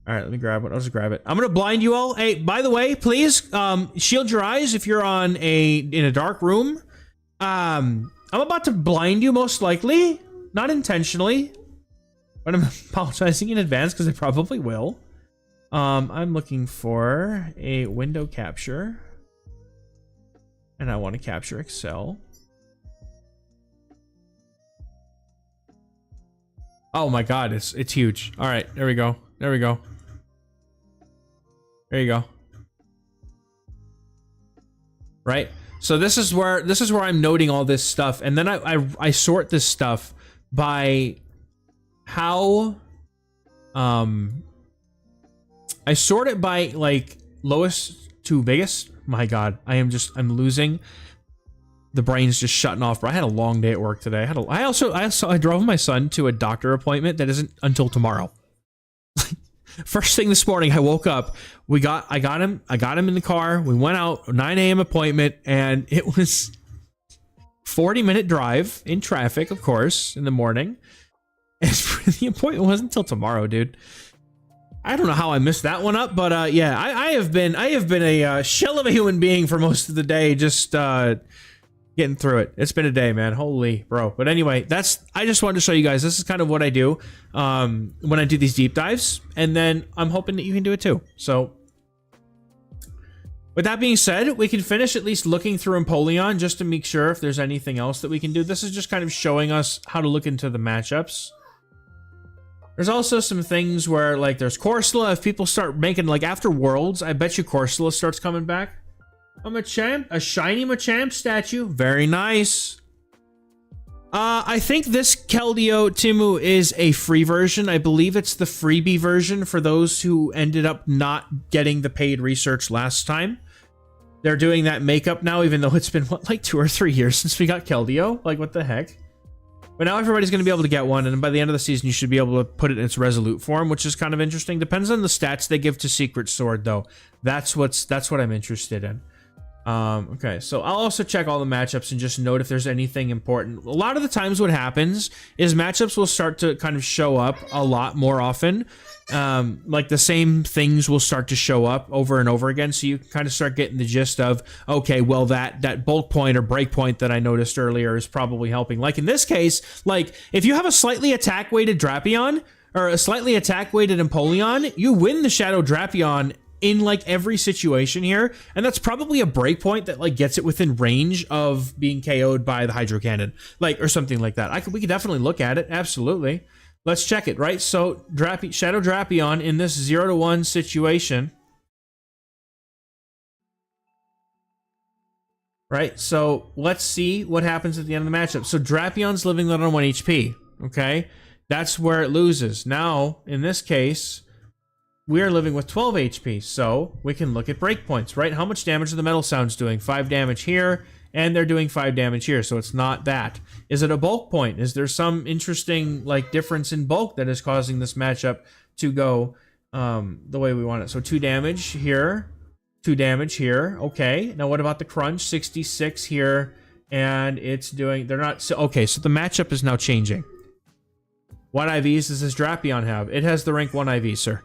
Speaker 1: All right, let me grab it. I'll just grab it. I'm gonna blind you all. Hey, by the way, please shield your eyes if you're in a dark room. I'm about to blind you most likely, not intentionally, but I'm apologizing in advance because I probably will. I'm looking for a window capture, and I want to capture Excel. Oh my God, it's huge. All right, there we go. There we go. There you go. Right? So this is where I'm noting all this stuff, and then I sort this stuff by how I sort it by like lowest to biggest. My God, I'm losing. The brain's just shutting off. I had a long day at work today. I drove my son to a doctor appointment that isn't until tomorrow. First thing this morning, I woke up. I got him in the car. We went out, 9 a.m. appointment, and it was 40-minute drive in traffic, of course, in the morning. And the appointment wasn't until tomorrow, dude. I don't know how I missed that one up, but yeah, I have been a shell of a human being for most of the day, just getting through it. It's been a day, man. Holy bro. But anyway, I just wanted to show you guys. This is kind of what I do when I do these deep dives, and then I'm hoping that you can do it too. So with that being said, we can finish at least looking through Empoleon just to make sure if there's anything else that we can do. This is just kind of showing us how to look into the matchups. There's also some things where, like, there's Corsola. If people start making, like, after Worlds, I bet you Corsola starts coming back. A Machamp, a shiny Machamp statue. Very nice. I think this Keldeo Timu is a free version. I believe it's the freebie version for those who ended up not getting the paid research last time. They're doing that makeup now, even though it's been, what, like 2 or 3 years since we got Keldeo? Like, what the heck? But now everybody's going to be able to get one, and by the end of the season, you should be able to put it in its Resolute form, which is kind of interesting. Depends on the stats they give to Secret Sword, though. That's what I'm interested in. Okay, so I'll also check all the matchups and just note if there's anything important. A lot of the times what happens is matchups will start to kind of show up a lot more often. Like the same things will start to show up over and over again, so you can kind of start getting the gist of, okay, well, that bulk point or break point that I noticed earlier is probably helping. Like in this case, like if you have a slightly attack-weighted Drapion or a slightly attack-weighted Empoleon, you win the Shadow Drapion in like every situation here, and that's probably a breakpoint that like gets it within range of being KO'd by the Hydro Cannon, like, or something like that. We could definitely look at it, absolutely. Let's check it, right? So Shadow Drapion in this 0-1 situation, right? So let's see what happens at the end of the matchup. So Drapion's living on 1 HP, okay? That's where it loses. Now, in this case, we are living with 12 HP, so we can look at breakpoints, right? How much damage are the Metal Sounds doing? 5 damage here, and they're doing 5 damage here, so it's not that. Is it a bulk point? Is there some interesting, like, difference in bulk that is causing this matchup to go the way we want it? So 2 damage here, 2 damage here, okay. Now what about the crunch? 66 here, and it's doing, they're not, so, okay, so the matchup is now changing. What IVs does this Drapion have? It has the rank 1 IV, sir.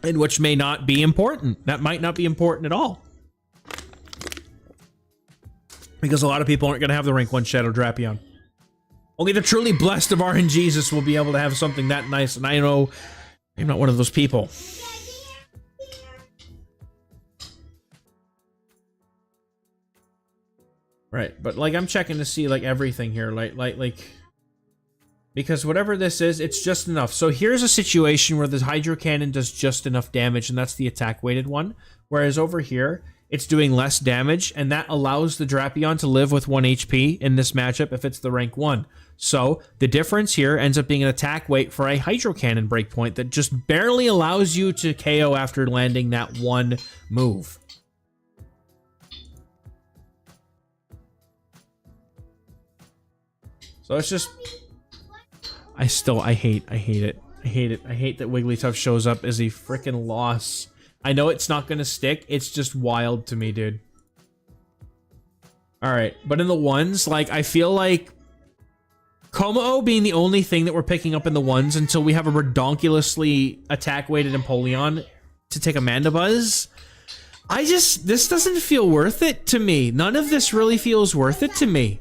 Speaker 1: And which may not be important. That might not be important at all. Because a lot of people aren't going to have the rank 1 Shadow Drapion. Only the truly blessed of RNGesus will be able to have something that nice, and I know I'm not one of those people. Right, but like I'm checking to see like everything here, like because whatever this is, it's just enough. So here's a situation where the Hydro Cannon does just enough damage, and that's the attack weighted one. Whereas over here, it's doing less damage, and that allows the Drapion to live with 1 HP in this matchup if it's the rank 1. So the difference here ends up being an attack weight for a Hydro Cannon breakpoint that just barely allows you to KO after landing that one move. So it's just... I hate it. I hate it. I hate that Wigglytuff shows up as a freaking loss. I know it's not gonna stick. It's just wild to me, dude. Alright, but in the ones, like, I feel like Como being the only thing that we're picking up in the ones until we have a redonkulously attack-weighted Empoleon to take a Mandibuzz. This doesn't feel worth it to me. None of this really feels worth it to me.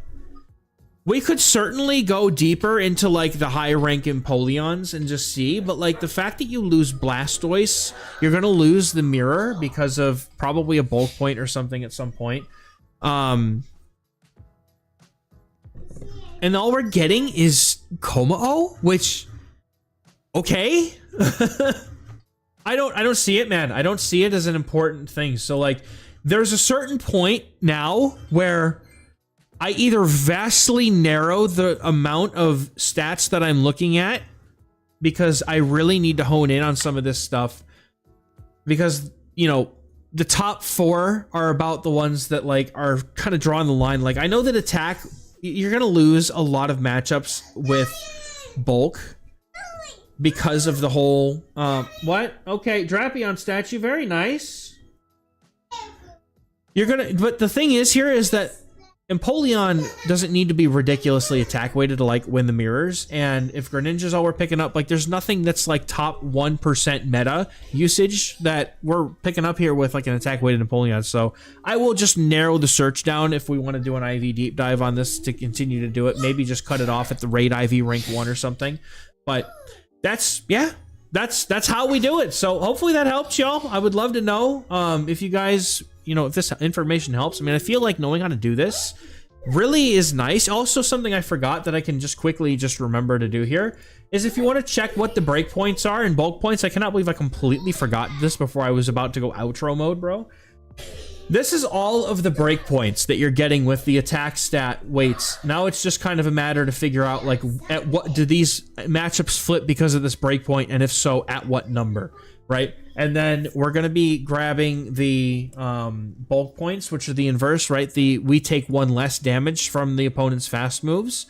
Speaker 1: We could certainly go deeper into, like, the high-rank Empoleons and just see, but, like, the fact that you lose Blastoise, you're gonna lose the Mirror because of probably a bulk point or something at some point. And all we're getting is Como, which... Okay? I don't see it, man. I don't see it as an important thing. So, like, there's a certain point now where... I either vastly narrow the amount of stats that I'm looking at because I really need to hone in on some of this stuff because, you know, the top 4 are about the ones that, like, are kind of drawing the line. Like, I know that attack, you're going to lose a lot of matchups with bulk because of the whole, what? Okay, Drapion statue, very nice. But the thing is here is that Empoleon doesn't need to be ridiculously attack weighted to, like, win the mirrors, and if Greninja's all we're picking up, like, there's nothing that's, like, top 1% meta usage that we're picking up here with, like, an attack weighted Empoleon. So I will just narrow the search down if we want to do an IV deep dive on this to continue to do it. Maybe just cut it off at the raid IV rank 1 or something. But that's how we do it. So hopefully that helps y'all. I would love to know if you guys, you know, if this information helps. I mean, I feel like knowing how to do this really is nice. Also, something I forgot that I can just quickly just remember to do here is if you want to check what the breakpoints are and bulk points. I cannot believe I completely forgot this before I was about to go outro mode, bro. This is all of the breakpoints that you're getting with the attack stat weights. Now it's just kind of a matter to figure out, like, at what do these matchups flip because of this breakpoint, and if so, at what number, right? And then we're going to be grabbing the bulk points, which are the inverse, right? We take 1 less damage from the opponent's fast moves.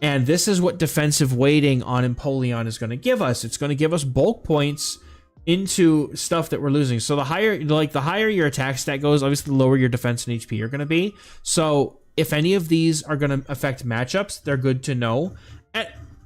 Speaker 1: And this is what defensive weighting on Empoleon is going to give us. It's going to give us bulk points into stuff that we're losing. So the higher your attack stat goes, obviously the lower your defense and HP are going to be. So if any of these are going to affect matchups, they're good to know.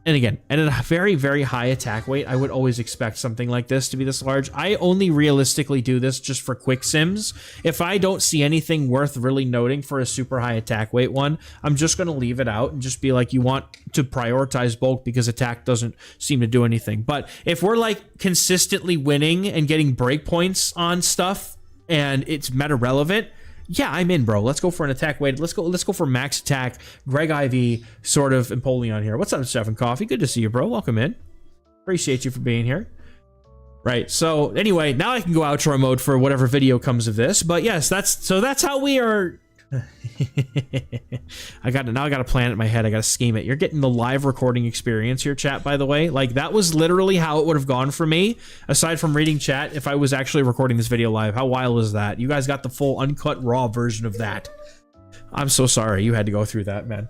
Speaker 1: And again, at a very, very high attack weight, I would always expect something like this to be this large. I only realistically do this just for quick sims. If I don't see anything worth really noting for a super high attack weight one, I'm just going to leave it out and just be like, you want to prioritize bulk because attack doesn't seem to do anything. But if we're, like, consistently winning and getting breakpoints on stuff and it's meta relevant, yeah, I'm in, bro. Let's go for an attack weighted. Let's go for max attack, Greg IV sort of Empoleon here. What's up, Chef and Coffee? Good to see you, bro. Welcome in. Appreciate you for being here. Right. So anyway, now I can go outro mode for whatever video comes of this. But yes, that's how we are. I got to plan it in my head. I got to scheme it. You're getting the live recording experience here, chat, by the way. Like, that was literally how it would have gone for me, aside from reading chat, if I was actually recording this video live. How wild is that? You guys got the full uncut raw version of that. I'm so sorry you had to go through that, man.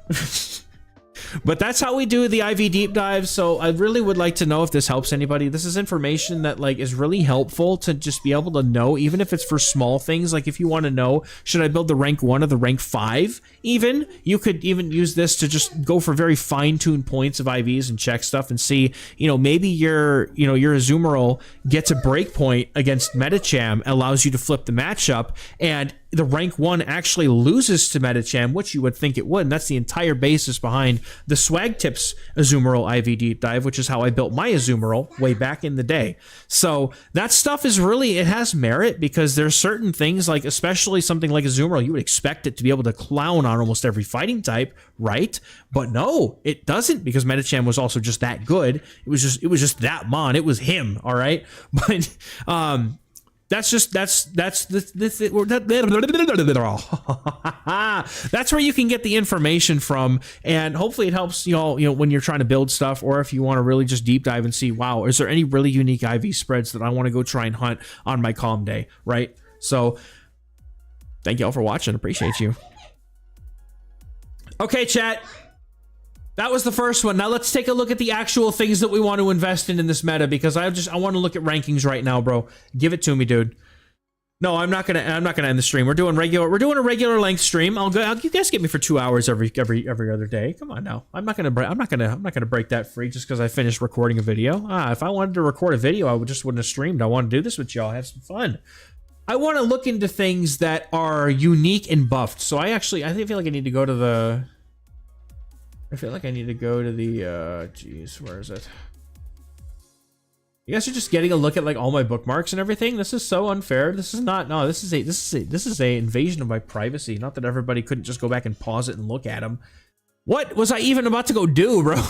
Speaker 1: But that's how we do the IV deep dive. So I really would like to know if this helps anybody. This is information that, like, is really helpful to just be able to know, even if it's for small things. Like, if you want to know, should I build the rank 1 or the rank 5 even? You could even use this to just go for very fine-tuned points of IVs and check stuff and see, you know, maybe your Azumarill gets a break point against Medicham, allows you to flip the matchup, and the rank 1 actually loses to Medicham, which you would think it would, and that's the entire basis behind the Swag Tips Azumarill IV Deep Dive, which is how I built my Azumarill way back in the day. So that stuff is really, it has merit, because there's certain things, like especially something like Azumarill, you would expect it to be able to clown on almost every fighting type, right? But no, it doesn't, because Medicham was also just that good. It was just that mon. It was him, all right? But That's where you can get the information from, and hopefully it helps when you're trying to build stuff, or if you want to really just deep dive and see, wow, is there any really unique IV spreads that I want to go try and hunt on my calm day, right? So thank you all for watching. Appreciate you. Okay, chat. That was the first one. Now let's take a look at the actual things that we want to invest in this meta, because I want to look at rankings right now, bro. Give it to me, dude. No, I'm not gonna end the stream. We're doing a regular length stream. You guys get me for 2 hours every other day. Come on now. I'm not gonna break that free just because I finished recording a video. If I wanted to record a video, I wouldn't have streamed. I want to do this with y'all. Have some fun. I want to look into things that are unique and buffed. So I feel like I need to go to the. Jeez, where is it? You guys are just getting a look at like all my bookmarks and everything. This is so unfair. This is not. No, this is a invasion of my privacy. Not that everybody couldn't just go back and pause it and look at them. What was I even about to go do, bro?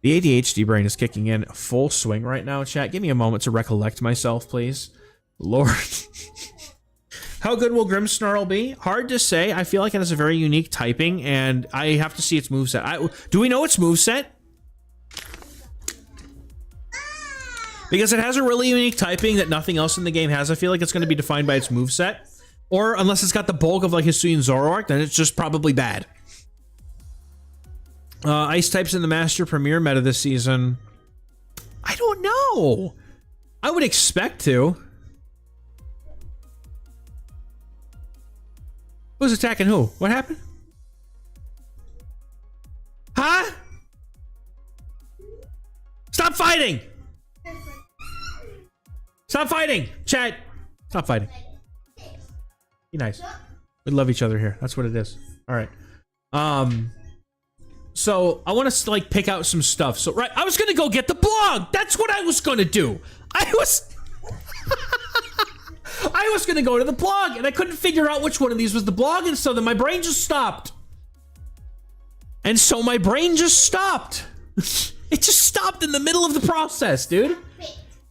Speaker 1: The ADHD brain is kicking in full swing right now, chat. Give me a moment to recollect myself, please. Lord. How good will Grimmsnarl be? Hard to say. I feel like it has a very unique typing, and I have to see its moveset. Do we know its moveset? Because it has a really unique typing that nothing else in the game has. I feel like it's going to be defined by its moveset. Or unless it's got the bulk of like Hisuian Zoroark, then it's just probably bad. Ice types in the Master Premier meta this season. I don't know. I would expect to. Who's attacking who? What happened? Huh? Stop fighting! Stop fighting! Chat! Stop fighting. Be nice. We love each other here. That's what it is. Alright. So, I want to, like, pick out some stuff. So, right, I was gonna go get the blog! That's what I was gonna do! I was gonna go to the blog, and I couldn't figure out which one of these was the blog, and so then my brain just stopped. And so my brain just stopped. It just stopped in the middle of the process, dude.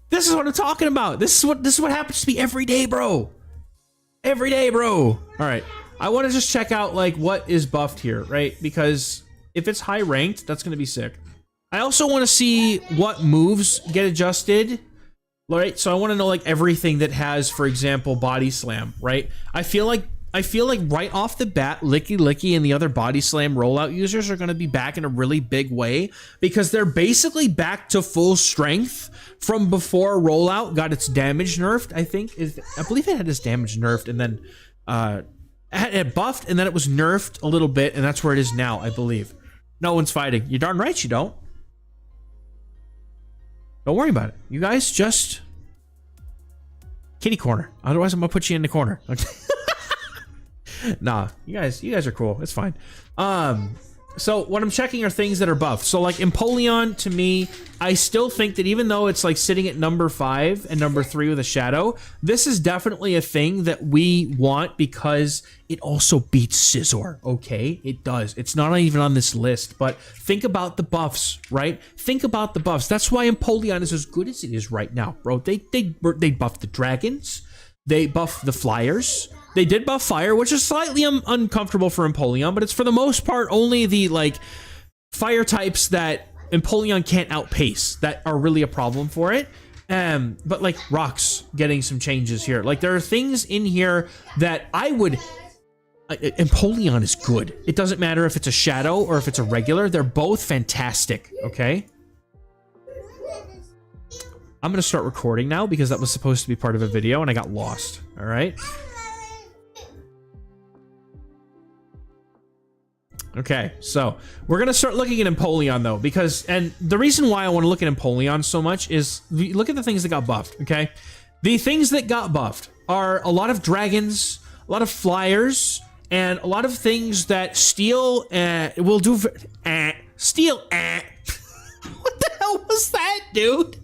Speaker 1: This is what I'm talking about. This is what happens to me every day, bro. Every day, bro. All right. I want to just check out like what is buffed here, right? Because if it's high ranked, that's gonna be sick. I also want to see what moves get adjusted. Right, so I want to know like everything that has, for example, Body Slam, right? I feel like right off the bat, Licky Licky and the other Body Slam rollout users are going to be back in a really big way because they're basically back to full strength from before rollout got its damage nerfed. I believe it had its damage nerfed and then it buffed and then it was nerfed a little bit and that's where it is now, I believe. No one's fighting. You're darn right you don't. Don't worry about it. You guys just kitty corner. Otherwise, I'm gonna put you in the corner. Nah, you guys are cool. It's fine. So what I'm checking are things that are buffed. So like Empoleon, to me, I still think that even though it's like sitting at number 5 and number 3 with a shadow, this is definitely a thing that we want because it also beats Scizor, okay? It does. It's not even on this list, but think about the buffs, right? Think about the buffs. That's why Empoleon is as good as it is right now, bro. They buffed the dragons. They buffed the flyers. They did buff fire, which is slightly uncomfortable for Empoleon, but it's for the most part only the like fire types that Empoleon can't outpace that are really a problem for it. But like rocks getting some changes here. Like there are things in here that I would... Empoleon is good. It doesn't matter if it's a shadow or if it's a regular. They're both fantastic, okay? I'm gonna start recording now because that was supposed to be part of a video and I got lost, all right? Okay, so we're gonna start looking at Empoleon though, because, and the reason why I want to look at Empoleon so much is, look at the things that got buffed, okay? The things that got buffed are a lot of dragons, a lot of flyers, and a lot of things that steel will do. Steel. What the hell was that, dude?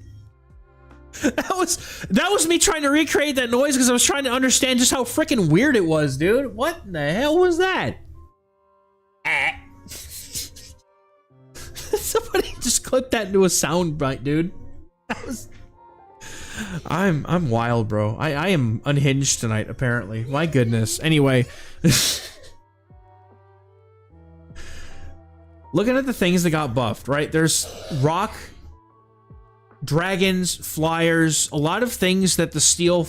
Speaker 1: That was me trying to recreate that noise because I was trying to understand just how freaking weird it was, dude. What in the hell was that? Somebody just clipped that into a sound bite, dude. I'm wild, bro. I am unhinged tonight, apparently. My goodness. Anyway. Looking at the things that got buffed, right? There's rock, dragons, flyers, a lot of things that the steel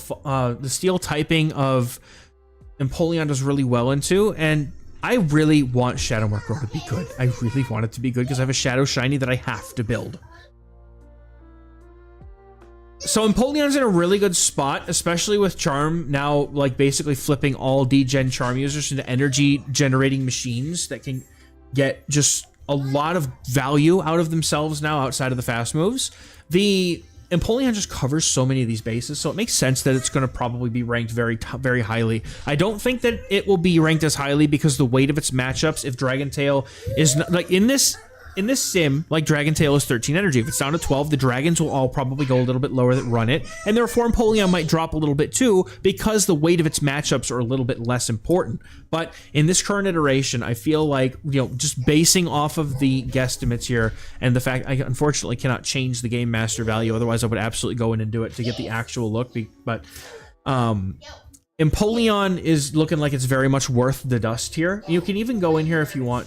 Speaker 1: typing of Empoleon does really well into, and I really want Shadow Mark to be good. I really want it to be good because I have a Shadow Shiny that I have to build. So Empoleon's in a really good spot, especially with Charm now, like basically flipping all D-Gen Charm users into energy generating machines that can get just a lot of value out of themselves now outside of the fast moves. The Empoleon just covers so many of these bases, so it makes sense that it's going to probably be ranked very highly. I don't think that it will be ranked as highly because the weight of its matchups, if Dragon Tail is not, like in this sim, like Dragon Tail is 13 energy. If it's down to 12, the dragons will all probably go a little bit lower that run it, and therefore Empoleon might drop a little bit too because the weight of its matchups are a little bit less important. But in this current iteration, I feel like, you know, just basing off of the guesstimates here and the fact I unfortunately cannot change the Game Master value, otherwise I would absolutely go in and do it to get the actual look. But Empoleon is looking like it's very much worth the dust here. You can even go in here if you want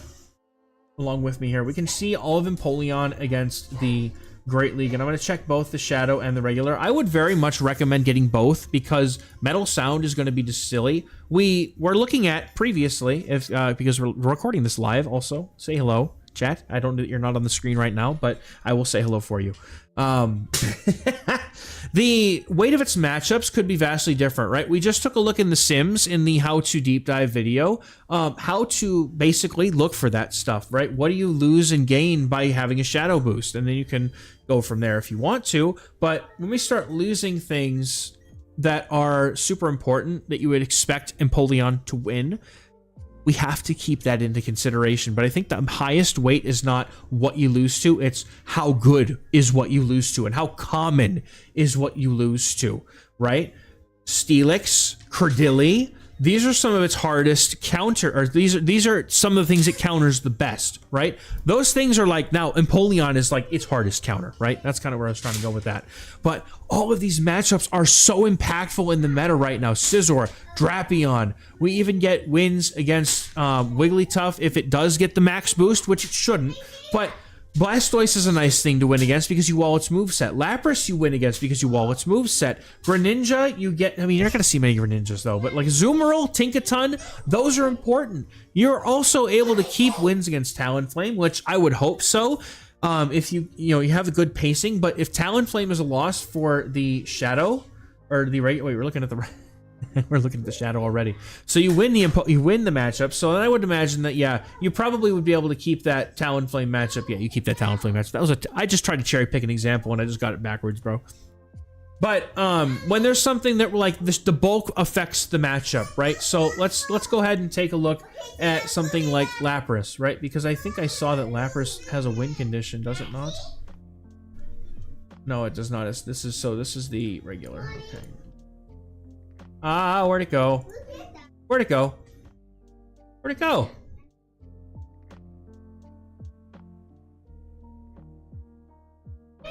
Speaker 1: along with me here. We can see all of Empoleon against the Great League, and I'm going to check both the Shadow and the regular. I would very much recommend getting both because Metal Sound is going to be just silly. We were looking at previously, if because we're recording this live also. Say hello, chat. I don't know that you're not on the screen right now, but I will say hello for you. The weight of its matchups could be vastly different, right? We just took a look in the Sims in the how to deep dive video, how to basically look for that stuff, right? What do you lose and gain by having a shadow boost? And then you can go from there if you want to. But when we start losing things that are super important that you would expect Empoleon to win, we have to keep that into consideration. But I think the highest weight is not what you lose to, it's how good is what you lose to and how common is what you lose to, right? Steelix, Credilli, these are some of its hardest counter, or these are some of the things it counters the best, right? Those things are like, now Empoleon is like its hardest counter, right? That's kind of where I was trying to go with that. But all of these matchups are so impactful in the meta right now. Scizor, Drapion, we even get wins against Wigglytuff if it does get the max boost, which it shouldn't, but Blastoise is a nice thing to win against because you wall its moveset. Lapras you win against because you wall its moveset. Greninja, you get, I mean, you're not going to see many Greninjas though, but like Azumarill, Tinkaton, those are important. You're also able to keep wins against Talonflame, which I would hope so. If you have a good pacing, but if Talonflame is a loss for the Shadow, or the regular, wait, we're looking at the we're looking at the Shadow already. So you win the matchup. So then I would imagine that, yeah, you probably would be able to keep that Talonflame matchup. Yeah, you keep that Talonflame matchup. That was I just tried to cherry pick an example and I just got it backwards, bro. But when there's something that like this, the bulk affects the matchup, right? So let's go ahead and take a look at something like Lapras, right? Because I think I saw that Lapras has a win condition, does it not? No, it does not. This is the regular. Okay. Ah, where'd it go? Where'd it go? Where'd it go?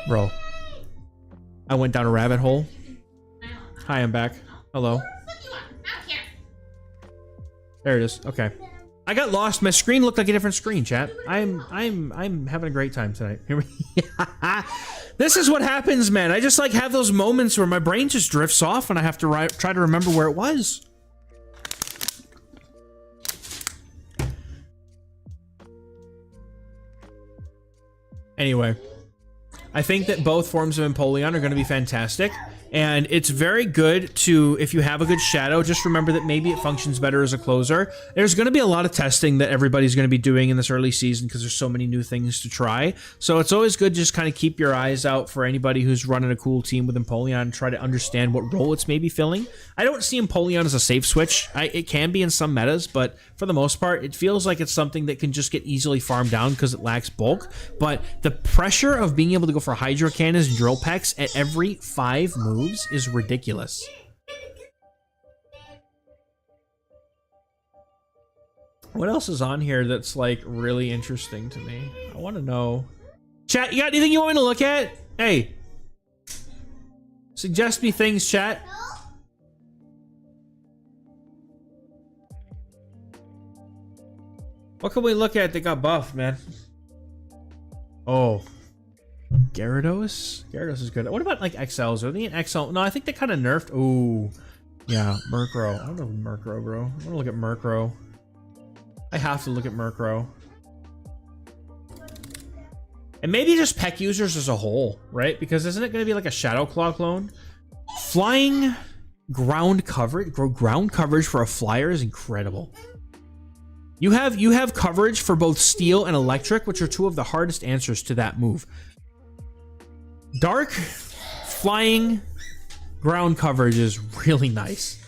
Speaker 1: Bro. I went down a rabbit hole. Hi, I'm back. Hello. There it is. Okay. I got lost. My screen looked like a different screen, chat. I'm having a great time tonight. This is what happens, man. I just like have those moments where my brain just drifts off and I have to try to remember where it was. Anyway, I think that both forms of Empoleon are going to be fantastic. And it's very good to, if you have a good Shadow, just remember that maybe it functions better as a closer. There's going to be a lot of testing that everybody's going to be doing in this early season because there's so many new things to try. So it's always good to just kind of keep your eyes out for anybody who's running a cool team with Empoleon and try to understand what role it's maybe filling. I don't see Empoleon as a safe switch. It can be in some metas, but for the most part, it feels like it's something that can just get easily farmed down because it lacks bulk. But the pressure of being able to go for Hydro Cannons and Drill Pecks at every 5 moves is ridiculous. What else is on here that's like really interesting to me? I want to know. Chat, you got anything you want me to look at? Hey. Suggest me things, chat. What can we look at that got buffed, man? Oh. Gyarados? Gyarados is good. What about like XLs? Are they an XL? No, I think they kind of nerfed. Ooh. Yeah, Murkrow. I don't know Murkrow, bro. I want to look at Murkrow. I have to look at Murkrow. And maybe just Peck users as a whole, right? Because isn't it going to be like a Shadow Claw clone? Flying ground coverage for a flyer is incredible. You have coverage for both steel and electric, which are two of the hardest answers to that move. Dark, flying, ground coverage is really nice.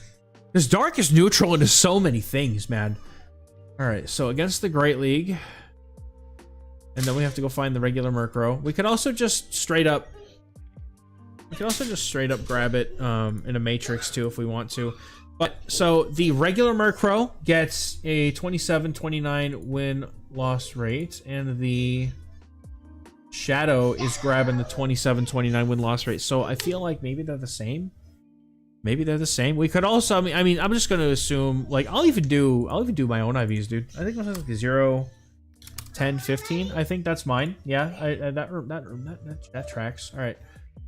Speaker 1: Because Dark is neutral into so many things, man. Alright, so against the Great League. And then we have to go find the regular Murkrow. We could also just straight up... grab it in a Matrix too if we want to. But, so, the regular Murkrow gets a 27-29 win-loss rate. And the Shadow is grabbing the 27-29 win-loss rate. So, I feel like maybe they're the same. Maybe they're the same. We could also, I mean, I'm just going to assume, like, I'll even do my own IVs, dude. I think it's like 0, 10, 15. I think that's mine. Yeah, that tracks. All right.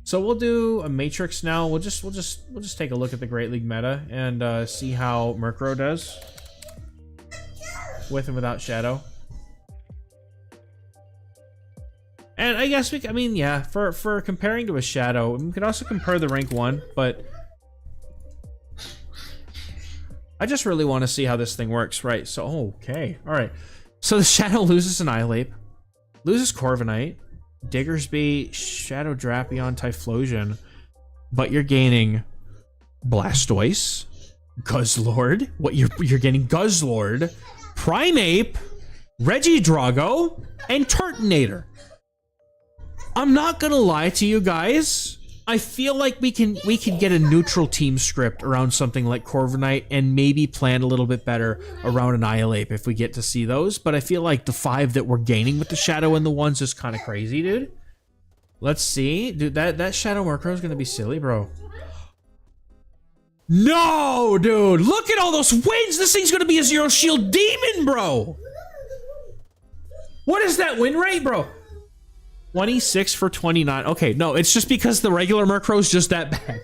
Speaker 1: So we'll do a Matrix now. We'll just take a look at the Great League meta and see how Murkrow does with and without Shadow. And I guess I mean, yeah, for comparing to a Shadow, we could also compare the rank 1, but I just really want to see how this thing works, right? So, okay, all right. So the Shadow loses Annihilate, loses Corviknight, Diggersby, Shadow Drapion, Typhlosion, but you're gaining Blastoise, Guzzlord. What you're getting Guzzlord, Primeape, Regidrago, and Turtonator. I'm not gonna lie to you guys. I feel like we can get a neutral team script around something like Corviknight and maybe plan a little bit better around Annihilate if we get to see those. But I feel like the 5 that we're gaining with the Shadow and the 1s is kind of crazy, dude. Let's see. Dude, that Shadow Murkrow is going to be silly, bro. No, dude. Look at all those wins. This thing's going to be a Zero Shield Demon, bro. What is that win rate, bro? 26 for 29. Okay, no, it's just because the regular Murkrow's just that bad.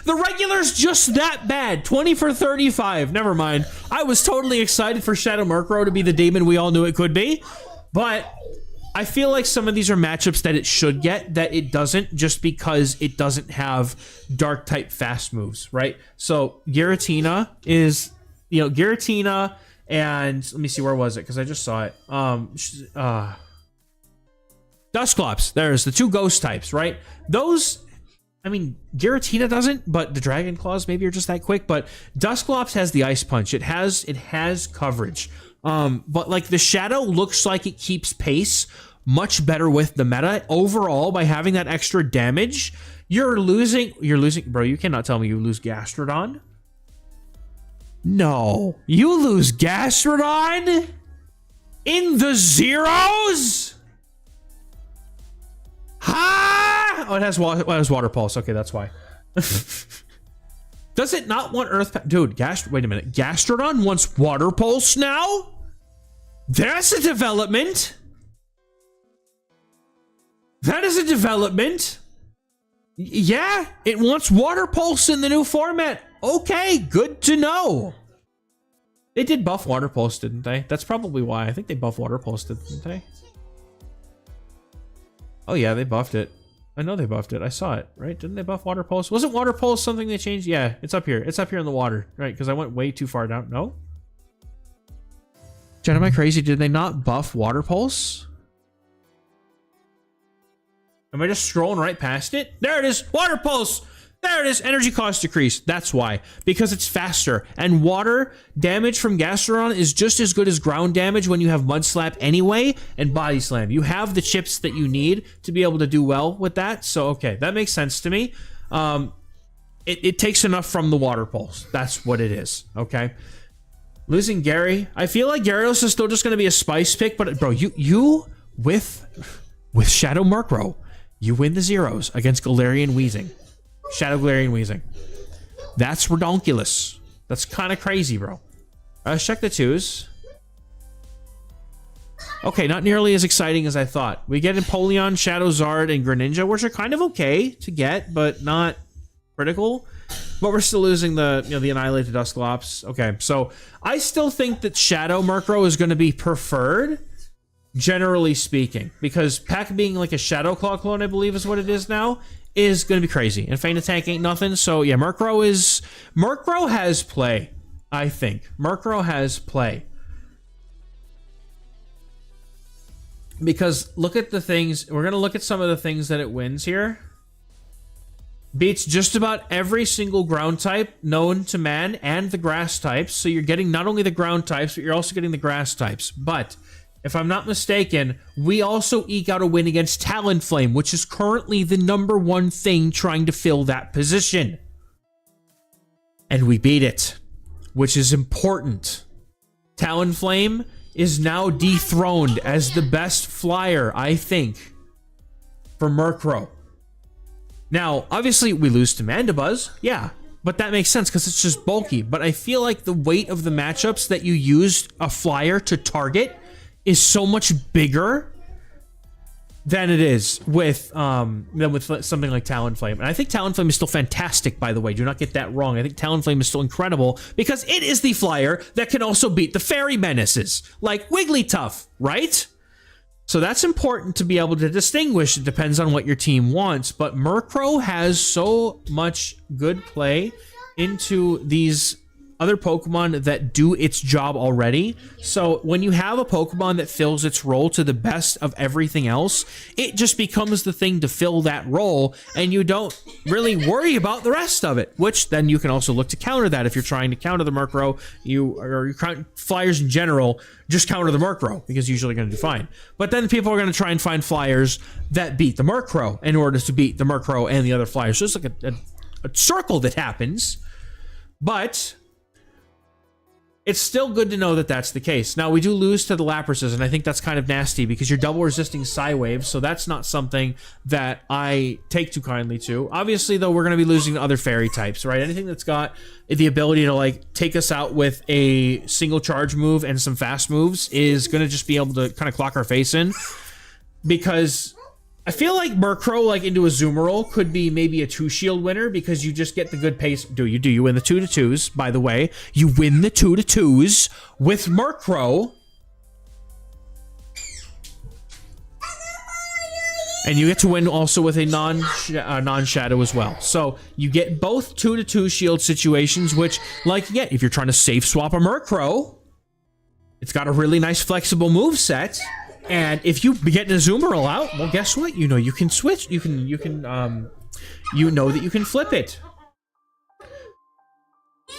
Speaker 1: The regular's just that bad. 20 for 35. Never mind. I was totally excited for Shadow Murkrow to be the demon we all knew it could be. But I feel like some of these are matchups that it should get that it doesn't, just because it doesn't have dark type fast moves, right? So Giratina is, Giratina. And let me see, where was it? Because I just saw it. Dusclops. There's the 2 ghost types, right? Those, I mean, Giratina doesn't, but the Dragon Claws maybe are just that quick. But Dusclops has the Ice Punch. It has coverage. But like the Shadow looks like it keeps pace much better with the meta overall by having that extra damage. You're losing, bro. You cannot tell me you lose Gastrodon. No, you lose Gastrodon in the zeros? Ha! Oh, it has water pulse. Okay, that's why. Does it not want Earth? Dude, wait a minute. Gastrodon wants water pulse now? That's a development. That is a development. Yeah, it wants water pulse in the new format. Okay, good to know. They did buff water pulse, didn't they? That's probably why. I think they buffed water pulse, didn't they? Oh yeah, they buffed it. I know they buffed it. I saw it, right? Didn't they buff water pulse? Wasn't water pulse something they changed? Yeah, it's up here. It's up here in the water, right? Because I went way too far down. No? Jen, am I crazy? Did they not buff water pulse? Am I just scrolling right past it? There it is. Water pulse. There it is. Energy cost decrease. That's why. Because it's faster. And water damage from Gastrodon is just as good as ground damage when you have Mud Slap anyway and Body Slam. You have the chips that you need to be able to do well with that. So, okay. That makes sense to me. It takes enough from the water pulse. That's what it is. Okay. Losing Gary. I feel like Gyarados is still just going to be a spice pick. But, bro, you with Shadow Murkrow, you win the zeros against Galarian Weezing. Shadow Galarian Weezing. That's redonkulous. That's kind of crazy, bro. Let's check the 2s. Okay, not nearly as exciting as I thought. We get Empoleon, Shadow Zard, and Greninja, which are kind of okay to get, but not critical. But we're still losing the, the Annihilated Dusclops. Okay, so I still think that Shadow Murkrow is going to be preferred, generally speaking, because Pack being like a Shadow Claw clone, I believe is what it is now, is going to be crazy. And Feint Attack ain't nothing. So yeah, Murkrow has play, I think. Murkrow has play. Because look at the things, we're going to look at some of the things that it wins here. Beats just about every single ground type known to man and the grass types. So you're getting not only the ground types, but you're also getting the grass types. But if I'm not mistaken, we also eke out a win against Talonflame, which is currently the #1 thing trying to fill that position. And we beat it, which is important. Talonflame is now dethroned as the best flyer, I think, for Murkrow. Now, obviously, we lose to Mandibuzz, yeah, but that makes sense because it's just bulky. But I feel like the weight of the matchups that you use a flyer to target is so much bigger than it is with something like Talonflame. And I think Talonflame is still fantastic, by the way. Do not get that wrong. I think Talonflame is still incredible because it is the flyer that can also beat the Fairy Menaces, like Wigglytuff, right? So that's important to be able to distinguish. It depends on what your team wants, but Murkrow has so much good play into these other Pokemon that do its job already. So when you have a Pokemon that fills its role to the best of everything else, it just becomes the thing to fill that role, and you don't really worry about the rest of it, which then you can also look to counter that. If you're trying to counter the Murkrow, or flyers in general, just counter the Murkrow, because you're usually going to do fine. But then people are going to try and find flyers that beat the Murkrow in order to beat the Murkrow and the other flyers. So it's like a circle that happens, but it's still good to know that that's the case. Now, we do lose to the Laprases, and I think that's kind of nasty because you're double resisting Psywave, so that's not something that I take too kindly to. Obviously, though, we're going to be losing to other fairy types, right? Anything that's got the ability to, like, take us out with a single charge move and some fast moves is going to just be able to kind of clock our face in, because I feel like Murkrow, like, into a Azumarill could be maybe a 2-shield winner because you just get the good pace. You win the 2-2s, by the way. You win the 2-2s with Murkrow. And you get to win also with a non-shadow as well. So you get both 2-2 shield situations, which, like, yeah, if you're trying to safe swap a Murkrow, it's got a really nice flexible move set. And if you get an Azumarill out, well, guess what? You know you can switch. You know that you can flip it.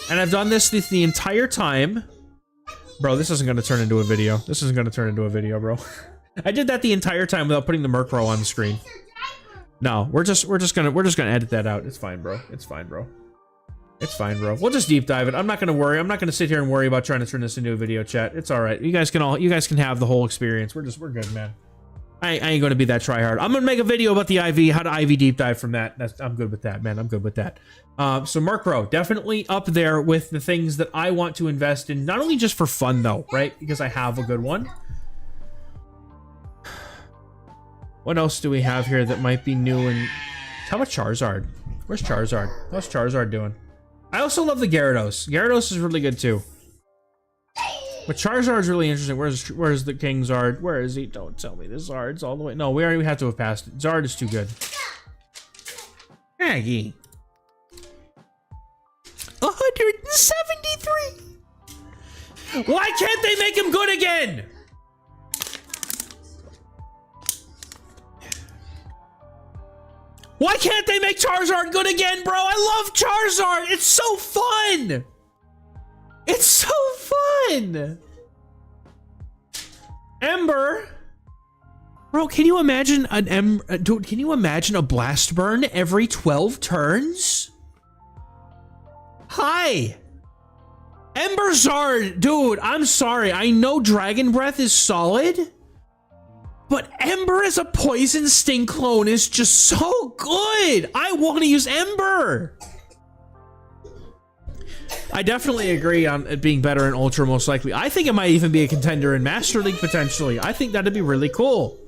Speaker 1: And I've done this the entire time. Bro, this isn't going to turn into a video. This isn't going to turn into a video, bro. I did that the entire time without putting the Murkrow on the screen. No, we're just gonna edit that out. It's fine, bro. It's fine, bro. It's fine, bro. We'll just deep dive it. I'm not gonna worry. I'm not gonna sit here and worry about trying to turn this into a video, chat. It's all right. You guys can have the whole experience. We're good, man. I ain't gonna be that try hard. I'm gonna make a video about the IV, how to IV deep dive from that. I'm good with that, man. I'm good with that. So Murkrow, definitely up there with the things that I want to invest in, not only just for fun though, right? Because I have a good one. What else do we have here that might be new? And how about Charizard? Where's Charizard? How's Charizard doing? I also love the Gyarados. Gyarados is really good too. But Charizard's really interesting. Where's the King Zard? Where is he? Don't tell me the Zard's all the way. No, we already have to have passed it. Zard is too good. Maggie. 173. Why can't they make him good again? Why can't they make Charizard good again, bro? I love Charizard. It's so fun. It's so fun. Ember. Bro, can you imagine can you imagine a Blast Burn every 12 turns? Hi. Ember Zard. Dude, I'm sorry. I know Dragon Breath is solid, But Ember as a Poison Sting clone is just so good. I want to use Ember. I definitely agree on it being better in Ultra, most likely. I think it might even be a contender in Master League, potentially. I think that'd be really cool.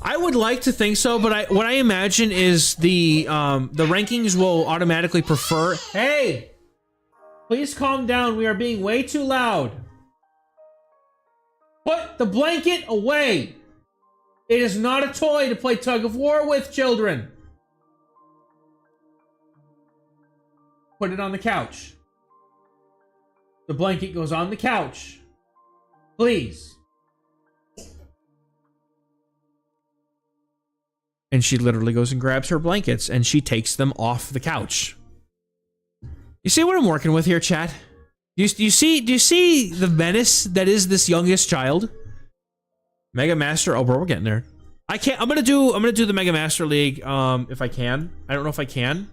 Speaker 1: I would like to think so, but what I imagine is the rankings will automatically prefer... Hey! Please calm down. We are being way too loud. Put the blanket away. It is not a toy to play tug of war with, children. Put it on the couch. The blanket goes on the couch. Please. And she literally goes and grabs her blankets and she takes them off the couch. You see what I'm working with here, chat? Do you see the menace that is this youngest child? Mega Master. Oh, bro, we're getting there. I'm gonna do the Mega Master League if I can. I don't know if I can.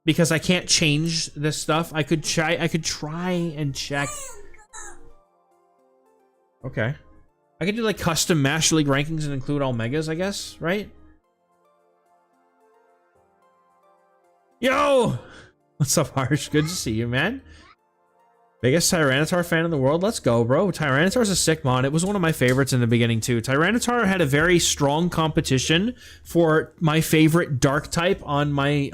Speaker 1: Because I can't change this stuff. I could try and check. Okay. I could do like custom Master League rankings and include all megas, I guess, right? Yo! What's up, Harsh? Good to see you, man. Biggest Tyranitar fan in the world? Let's go, bro. Tyranitar's a sick mon. It was one of my favorites in the beginning, too. Tyranitar had a very strong competition for my favorite dark type on my,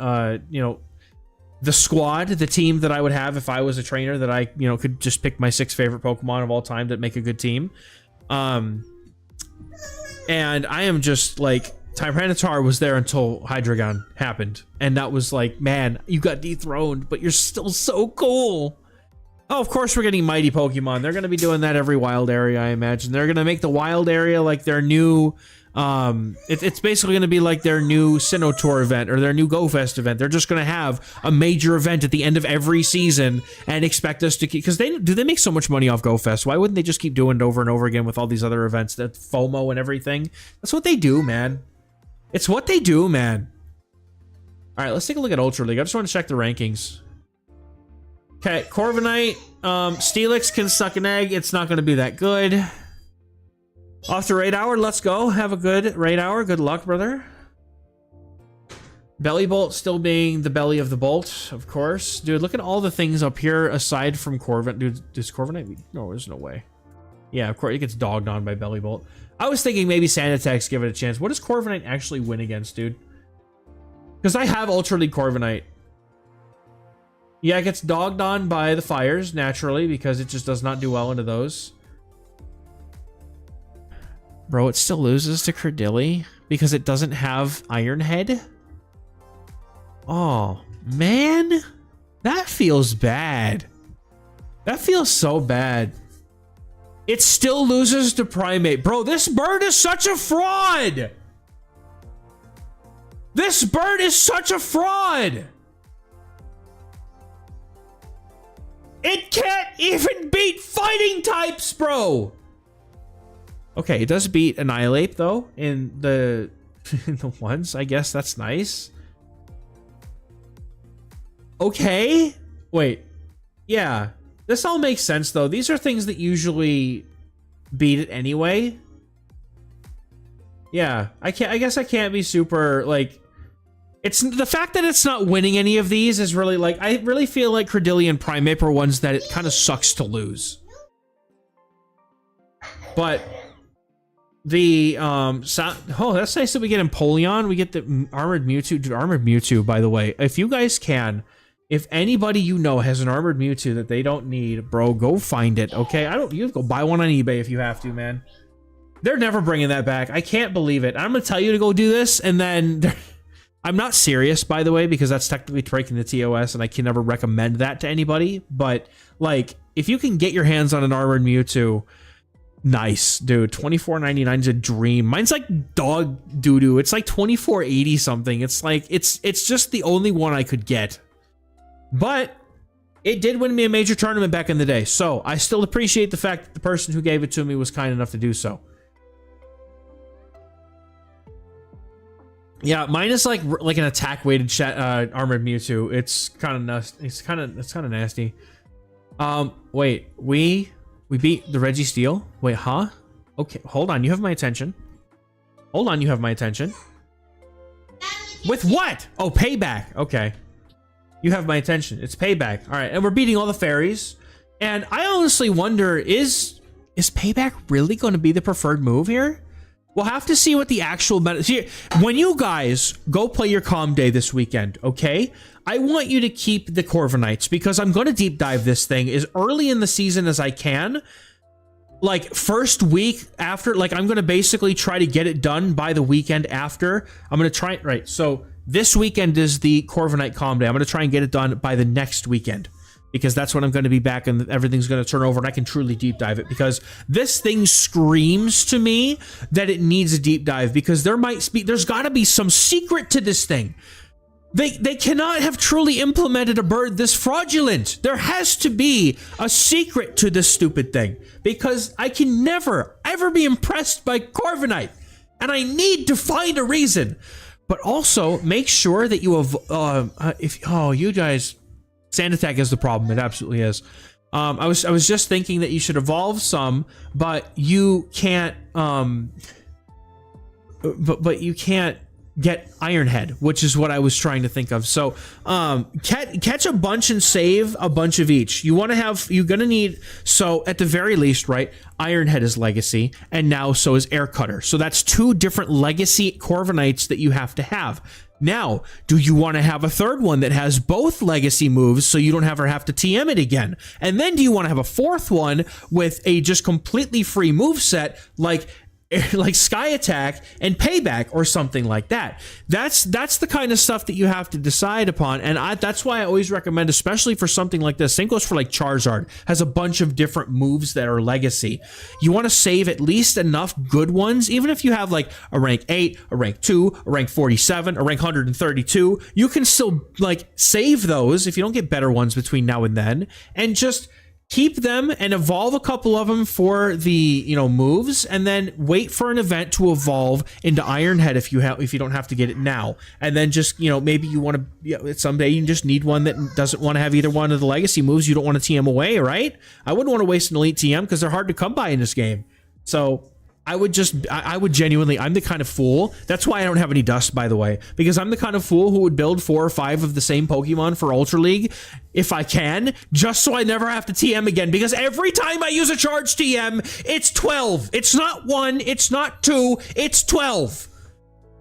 Speaker 1: the squad, the team that I would have if I was a trainer that I, could just pick my 6 favorite Pokemon of all time that make a good team. And I am just like, Tyranitar was there until Hydreigon happened. And that was like, man, you got dethroned, but you're still so cool. Oh, of course we're getting mighty Pokemon. They're going to be doing that every wild area, I imagine. They're going to make the wild area like their new... it's basically going to be like their new Sinnoh Tour event or their new Go Fest event. They're just going to have a major event at the end of every season and expect us to keep... Because they make so much money off Go Fest. Why wouldn't they just keep doing it over and over again with all these other events, that FOMO and everything? That's what they do, man. It's what they do, man. All right, let's take a look at Ultra League. I just want to check the rankings. Okay, Corviknight, Steelix can suck an egg. It's not going to be that good. Off to Raid Hour, let's go. Have a good Raid Hour. Good luck, brother. Belly Bolt still being the belly of the bolt, of course. Dude, look at all the things up here aside from Corviknight. Dude, does Corviknight... No, there's no way. Yeah, of course, it gets dogged on by Belly Bolt. I was thinking maybe Sandatax give it a chance. What does Corviknight actually win against, dude? Because I have Ultra League Corviknight. Yeah, it gets dogged on by the fires, naturally, because it just does not do well into those. Bro, it still loses to Credilli because it doesn't have Iron Head? Oh, man. That feels bad. That feels so bad. It still loses to Primate. Bro, this bird is such a fraud! This bird is such a fraud! It can't even beat fighting types, bro! Okay, it does beat Annihilate, though, in the ones. I guess that's nice. Okay. Wait. Yeah. This all makes sense, though. These are things that usually beat it anyway. Yeah. I guess I can't be super, like... It's the fact that it's not winning any of these is really, like... I really feel like Credilli and Primeape are ones that it kind of sucks to lose. But... The, oh, that's nice that we get Empoleon. We get the Armored Mewtwo. Dude, Armored Mewtwo, by the way. If you guys can, if anybody you know has an Armored Mewtwo that they don't need, bro, go find it, okay? You go buy one on eBay if you have to, man. They're never bringing that back. I can't believe it. I'm gonna tell you to go do this, and then... I'm not serious, by the way, because that's technically breaking the TOS, and I can never recommend that to anybody. But, like, if you can get your hands on an Armored Mewtwo... Nice, dude. $24.99 is a dream. Mine's like dog doo-doo. It's like $24.80 something. It's like, it's just the only one I could get. But it did win me a major tournament back in the day. So I still appreciate the fact that the person who gave it to me was kind enough to do so. Yeah, mine is like an attack weighted Armored Mewtwo. It's kind of nasty. Wait, we beat the Registeel? Wait, huh? Okay, hold on. You have my attention. Hold on, you have my attention. With what? Oh, payback. Okay. You have my attention. It's payback. All right, and we're beating all the fairies. And I honestly wonder, is payback really going to be the preferred move here? We'll have to see what the actual meta. When you guys go play your comm day this weekend, okay? I want you to keep the Corviknights because I'm going to deep dive this thing as early in the season as I can. Like first week after, like I'm going to basically try to get it done by the weekend after. I'm going to try it, right? So this weekend is the Corviknight comm day. I'm going to try and get it done by the next weekend because that's when I'm going to be back and everything's going to turn over and I can truly deep dive it because this thing screams to me that it needs a deep dive because there's got to be some secret to this thing. They cannot have truly implemented a bird this fraudulent. There has to be a secret to this stupid thing because I can never, ever be impressed by Corviknight. And I need to find a reason. But also, make sure that you have, you guys, Sand Attack is the problem. It absolutely is. I was just thinking that you should evolve some, but you can't, but you can't get Iron Head, which is what I was trying to think of. So catch a bunch and save a bunch of each. You're gonna need, so at the very least, right, Iron Head is legacy and now so is Air Cutter. So that's 2 different legacy Corviknights that you have to have. Now, do you want to have a third one that has both legacy moves so you don't ever have to TM it again? And then do you want to have a fourth one with a just completely free moveset like Sky Attack and Payback or something like that? That's the kind of stuff that you have to decide upon, and that's why I always recommend, especially for something like this. Same goes for like Charizard, has a bunch of different moves that are legacy. You want to save at least enough good ones, even if you have like a rank 8, a rank 2, a rank 47, a rank 132. You can still like save those if you don't get better ones between now and then, and just keep them and evolve a couple of them for the moves, and then wait for an event to evolve into Iron Head if you don't have to get it now. And then just maybe you want to someday you just need one that doesn't want to have either one of the legacy moves. You don't want to TM away, right? I wouldn't want to waste an elite TM because they're hard to come by in this game. So I would genuinely, I'm the kind of fool. That's why I don't have any dust, by the way, because I'm the kind of fool who would build 4 or 5 of the same Pokemon for Ultra League if I can, just so I never have to TM again, because every time I use a charge TM, it's 12. It's not 1, it's not 2, it's 12.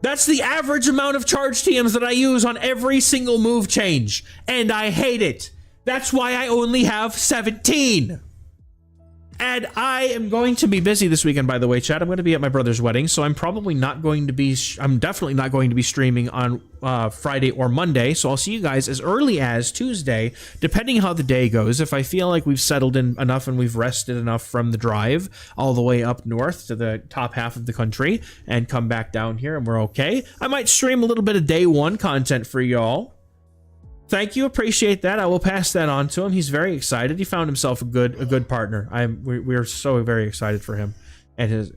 Speaker 1: That's the average amount of charge TMs that I use on every single move change, and I hate it. That's why I only have 17. And I am going to be busy this weekend, by the way, chat. I'm going to be at my brother's wedding, so I'm probably not going to be, I'm definitely not going to be streaming on Friday or Monday, so I'll see you guys as early as Tuesday, depending how the day goes. If I feel like we've settled in enough and we've rested enough from the drive all the way up north to the top half of the country and come back down here and we're okay, I might stream a little bit of day 1 content for y'all. Thank you, appreciate that. I will pass that on to him. He's very excited. He found himself a good partner. We're so very excited for him. And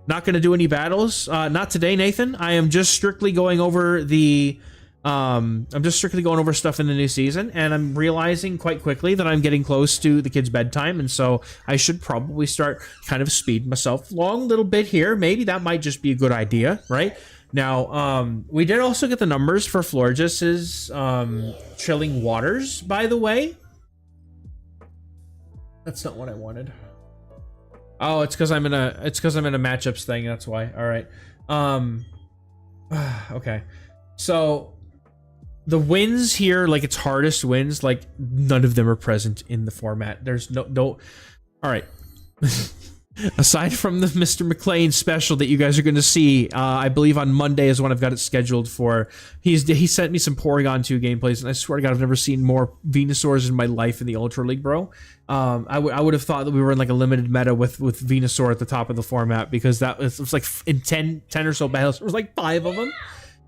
Speaker 1: not going to do any battles. Not today, Nathan. I am just strictly going over the. I'm just strictly going over stuff in the new season, and I'm realizing quite quickly that I'm getting close to the kids' bedtime, and so I should probably start kind of speeding myself along a little bit here. Maybe that might just be a good idea, right? Now, we did also get the numbers for Florgis's Chilling Waters, by the way. That's not what I wanted. Oh, it's because I'm in a matchups thing, that's why. All right. Okay. So the wins here, like its hardest wins, like none of them are present in the format. There's no all right. Aside from the Mr. McLean special that you guys are going to see, I believe on Monday is when I've got it scheduled for. He sent me some Porygon 2 gameplays, and I swear to God, I've never seen more Venusaurs in my life in the Ultra League, bro. I would have thought that we were in like a limited meta with Venusaur at the top of the format, because it was like in 10 or so battles, there was like 5 of them.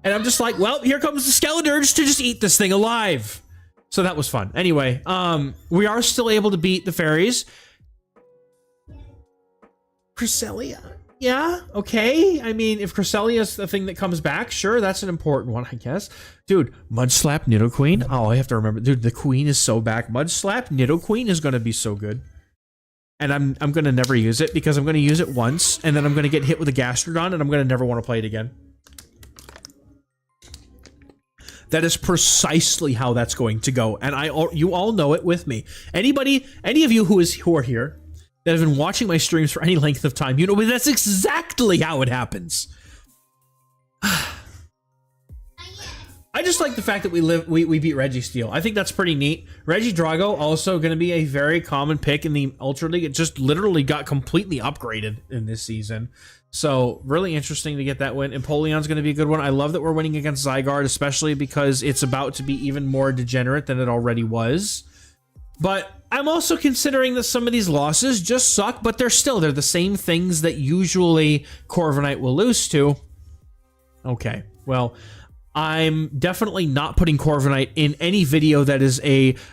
Speaker 1: And I'm just like, well, here comes the Skeletor's to just eat this thing alive. So that was fun. Anyway, we are still able to beat the fairies. Cresselia? Yeah, okay. I mean, if Cresselia's the thing that comes back, sure, that's an important one, I guess. Dude, Mudslap Nidoqueen? Oh, I have to remember. Dude, the Queen is so back. Mudslap Nidoqueen is going to be so good. and I'm gonna never use it because I'm gonna use it once, and then I'm gonna get hit with a Gastrodon, and I'm gonna never want to play it again. That is precisely how that's going to go, and you all know it with me. Any of you who are here that have been watching my streams for any length of time, you know that's exactly how it happens. I just like the fact that we beat Registeel. I think that's pretty neat. Regidrago also going to be a very common pick in the Ultra League. It just literally got completely upgraded in this season. So really interesting to get that win. Empoleon's going to be a good one. I love that we're winning against Zygarde, especially because it's about to be even more degenerate than it already was. But I'm also considering that some of these losses just suck, but they're the same things that usually Corviknight will lose to. Okay, well, I'm definitely not putting Corviknight in any video that is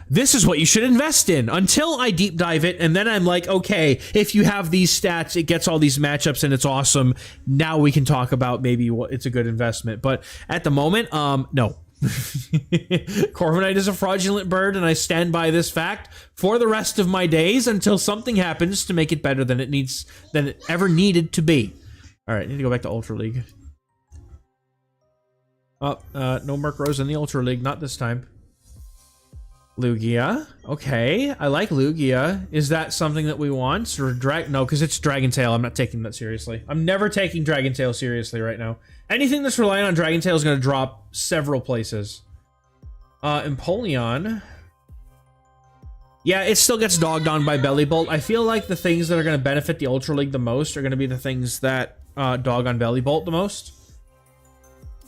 Speaker 1: this is what you should invest in until I deep dive it, and then I'm like, okay, if you have these stats, it gets all these matchups and it's awesome. Now we can talk about maybe it's a good investment. But at the moment, no. Corviknight is a fraudulent bird, and I stand by this fact for the rest of my days until something happens to make it better than it ever needed to be. All right, I need to go back to Ultra League. Oh, no Murkrows in the Ultra League, not this time. Lugia, okay, I like Lugia. Is that something that we want? Or no, because it's Dragon Tail. I'm not taking that seriously. I'm never taking Dragon Tail seriously right now. Anything that's relying on Dragon Tail is going to drop several places. Empoleon. Yeah, it still gets dogged on by Bellibolt. I feel like the things that are going to benefit the Ultra League the most are going to be the things that dog on Bellibolt the most.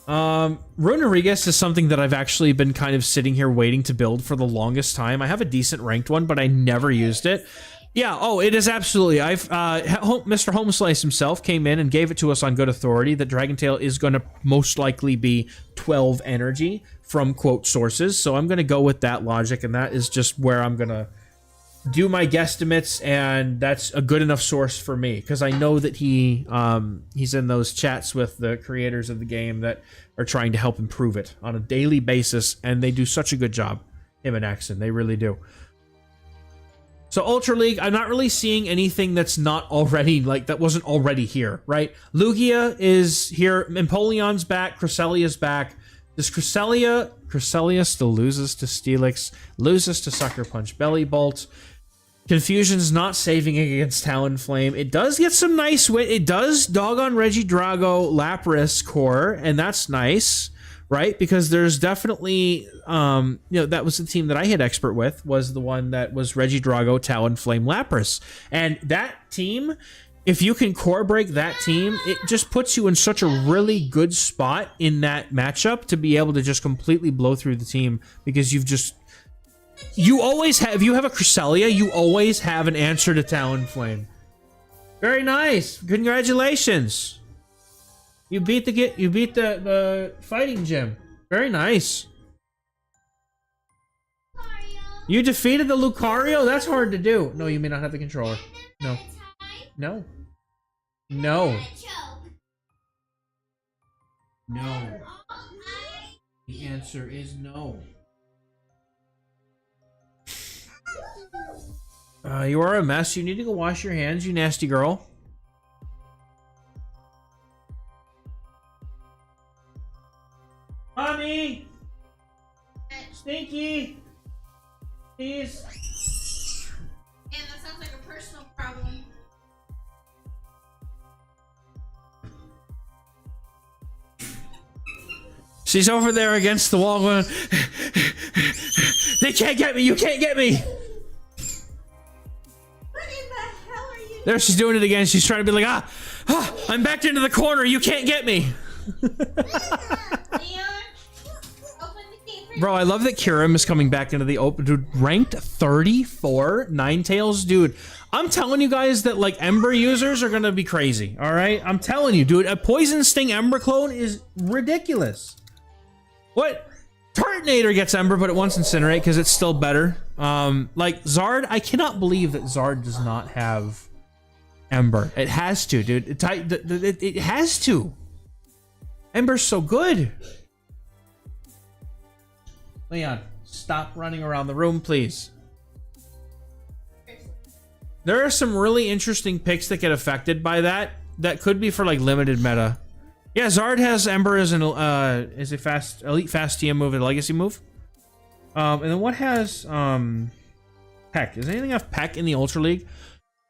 Speaker 1: Runerigus is something that I've actually been kind of sitting here waiting to build for the longest time. I have a decent ranked one, but I never used it. Yeah, oh, it is absolutely. Mr. Homeslice himself came in and gave it to us on good authority that Dragon Tail is going to most likely be 12 energy from quote sources. So I'm going to go with that logic, and that is just where I'm going to do my guesstimates, and that's a good enough source for me because I know that he's in those chats with the creators of the game that are trying to help improve it on a daily basis, and they do such a good job. Him and Axon, they really do. So Ultra League, I'm not really seeing anything that's not already that wasn't already here, right? Lugia is here, Empoleon's back, Cresselia's back. Does Cresselia still loses to Steelix, loses to Sucker Punch Bellibolt. Confusion's not saving against Talonflame. It does get some nice win. It does dog on Regidrago, Lapras core, and that's nice, right? Because there's definitely, that was the team that I hit expert with, was the one that was Regidrago, Talonflame, Lapras. And that team, if you can core break that team, it just puts you in such a really good spot in that matchup to be able to just completely blow through the team because you always have, if you have a Cresselia, you always have an answer to Talonflame. Very nice. Congratulations. You beat the fighting gym. Very nice. You defeated the Lucario? That's hard to do. No, you may not have the controller. No. No. No. No. The answer is no. You are a mess. You need to go wash your hands, you nasty girl. Mommy! Stinky! Please.
Speaker 2: Yeah, that sounds like a personal problem.
Speaker 1: She's over there against the wall going, they can't get me, you can't get me!
Speaker 2: What in the hell are you
Speaker 1: There, she's doing it again. She's trying to be like, I'm backed into the corner, you can't get me! Bro, I love that Kyurem is coming back into the open. Dude, ranked 34? Ninetales? Dude, I'm telling you guys that, Ember users are gonna be crazy, alright? I'm telling you, dude, a Poison Sting Ember clone is ridiculous. What? Turtonator gets Ember, but it wants Incinerate because it's still better. Zard, I cannot believe that Zard does not have Ember. It has to, dude. It has to. Ember's so good. Leon, stop running around the room, please. There are some really interesting picks that get affected by that. That could be for like limited meta. Yeah, Zard has Ember as an is a fast elite fast TM move and a legacy move. And then what has Peck? Does anything have Peck in the Ultra League?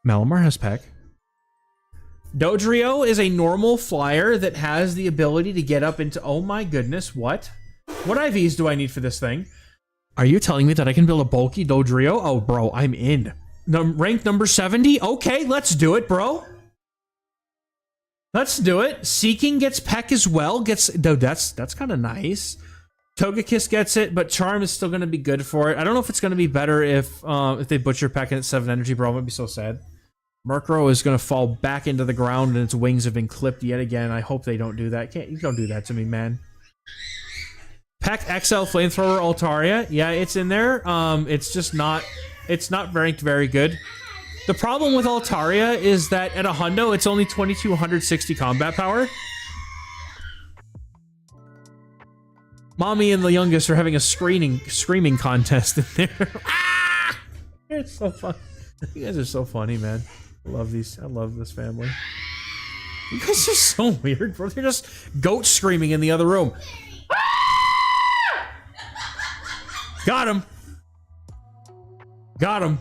Speaker 1: Malamar has Peck. Dodrio is a normal flyer that has the ability to get up into... Oh my goodness, what? What IVs do I need for this thing? Are you telling me that I can build a bulky Dodrio? Oh, bro, I'm in. Rank number 70? Okay, let's do it, bro. Let's do it. Seeking gets Peck as well. Dude, that's kind of nice. Togekiss gets it, but Charm is still going to be good for it. I don't know if it's going to be better if they butcher Peck and it's 7 energy, bro. I'm going to be so sad. Murkrow is going to fall back into the ground and its wings have been clipped yet again. I hope they don't do that. You don't do that to me, man. Peck XL Flamethrower Altaria. Yeah, it's in there. It's just not... It's not ranked very good. The problem with Altaria is that at a hundo, it's only 2260 combat power. Mommy and the youngest are having a screaming contest in there. Ah! It's so fun. You guys are so funny, man. I love these. I love this family. You guys are so weird, bro. They're just goat screaming in the other room. Ah! Got him. Got him.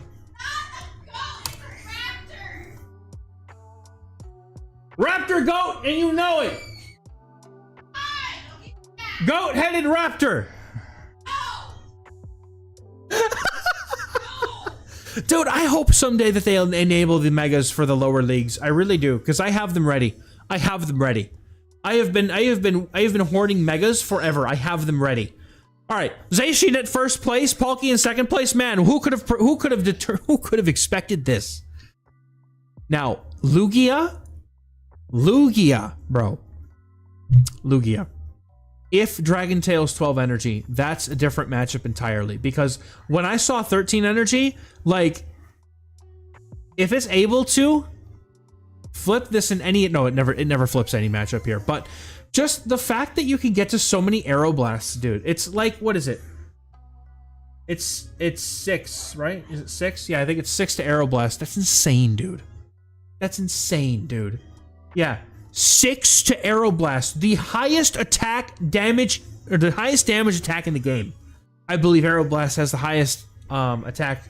Speaker 1: Raptor goat, and you know it. Goat-headed raptor. Dude, I hope someday that they'll enable the megas for the lower leagues. I really do, because I have them ready. I have them ready. I have been hoarding megas forever. I have them ready. All right, Zacian at first place, Palkia in second place. Man, who could have expected this? Now, Lugia, bro. Lugia. If Dragon Tail's 12 energy, that's a different matchup entirely. Because when I saw 13 energy, like, if it's able to flip this in any... No, it never flips any matchup here. But just the fact that you can get to so many Aeroblasts, dude. It's like, what is it? It's 6, right? Is it 6? Yeah, I think it's 6 to Aeroblast. That's insane, dude. That's insane, dude. Yeah. 6 to Aeroblast, the highest attack damage, or the highest damage attack in the game. I believe Aeroblast has the highest attack,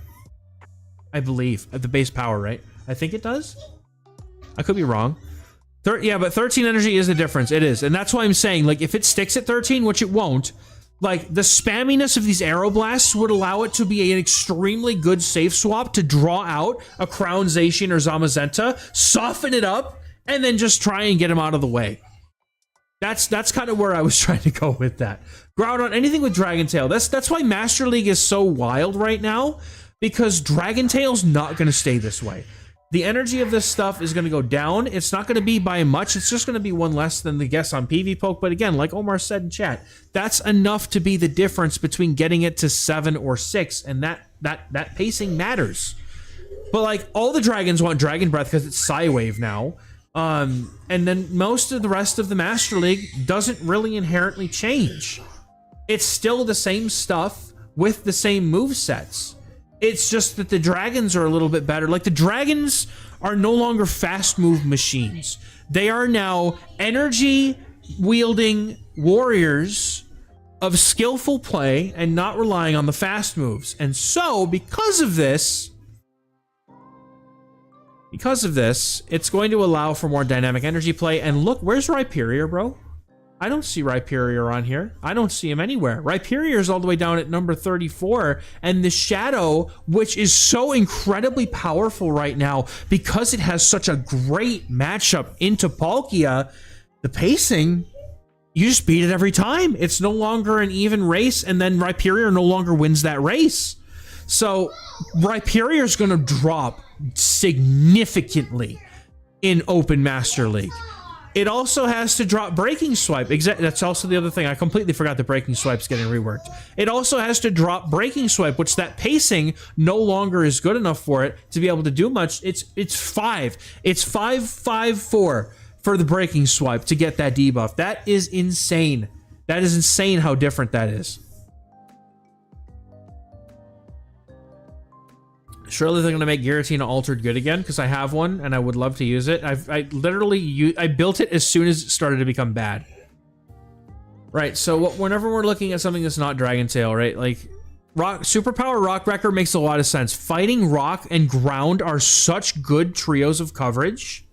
Speaker 1: I believe, at the base power, right? I think it does. I could be wrong. Yeah, but 13 energy is the difference. It is. And that's why I'm saying, like, if it sticks at 13, which it won't, like, the spamminess of these Aeroblasts would allow it to be an extremely good safe swap to draw out a Crown Zacian or Zamazenta, soften it up, and then just try and get him out of the way. That's kind of where I was trying to go with that. Groudon, anything with Dragon Tail. That's why Master League is so wild right now, because Dragon Tail's not going to stay this way. The energy of this stuff is going to go down. It's not going to be by much. It's just going to be one less than the guess on PvPoke. But again, like Omar said in chat, that's enough to be the difference between getting it to 7 or 6, and that pacing matters. But like, all the dragons want Dragon Breath because it's Psywave now. And then most of the rest of the Master League doesn't really inherently change. It's still the same stuff with the same movesets. It's just that the dragons are a little bit better. Like, the dragons are no longer fast move machines. They are now energy wielding warriors of skillful play and not relying on the fast moves. And so, because of this, it's going to allow for more dynamic energy play. And look, where's Rhyperior, bro? I don't see Rhyperior on here. I don't see him anywhere. Rhyperior is all the way down at number 34. And the Shadow, which is so incredibly powerful right now because it has such a great matchup into Palkia, the pacing, you just beat it every time. It's no longer an even race, and then Rhyperior no longer wins that race. So Rhyperior is going to drop significantly in Open Master League. It also has to drop Breaking Swipe. That's also the other thing. I completely forgot that Breaking Swipe's getting reworked. It also has to drop Breaking Swipe, which that pacing no longer is good enough for it to be able to do much. It's 5. It's 5-5-4 for the Breaking Swipe to get that debuff. That is insane. That is insane how different that is. Surely they're gonna make Giratina Altered good again, because I have one and I would love to use it. I literally built it as soon as it started to become bad. Right, so whenever we're looking at something that's not Dragon Tail, right, like Superpower Rock Wrecker makes a lot of sense. Fighting Rock and Ground are such good trios of coverage.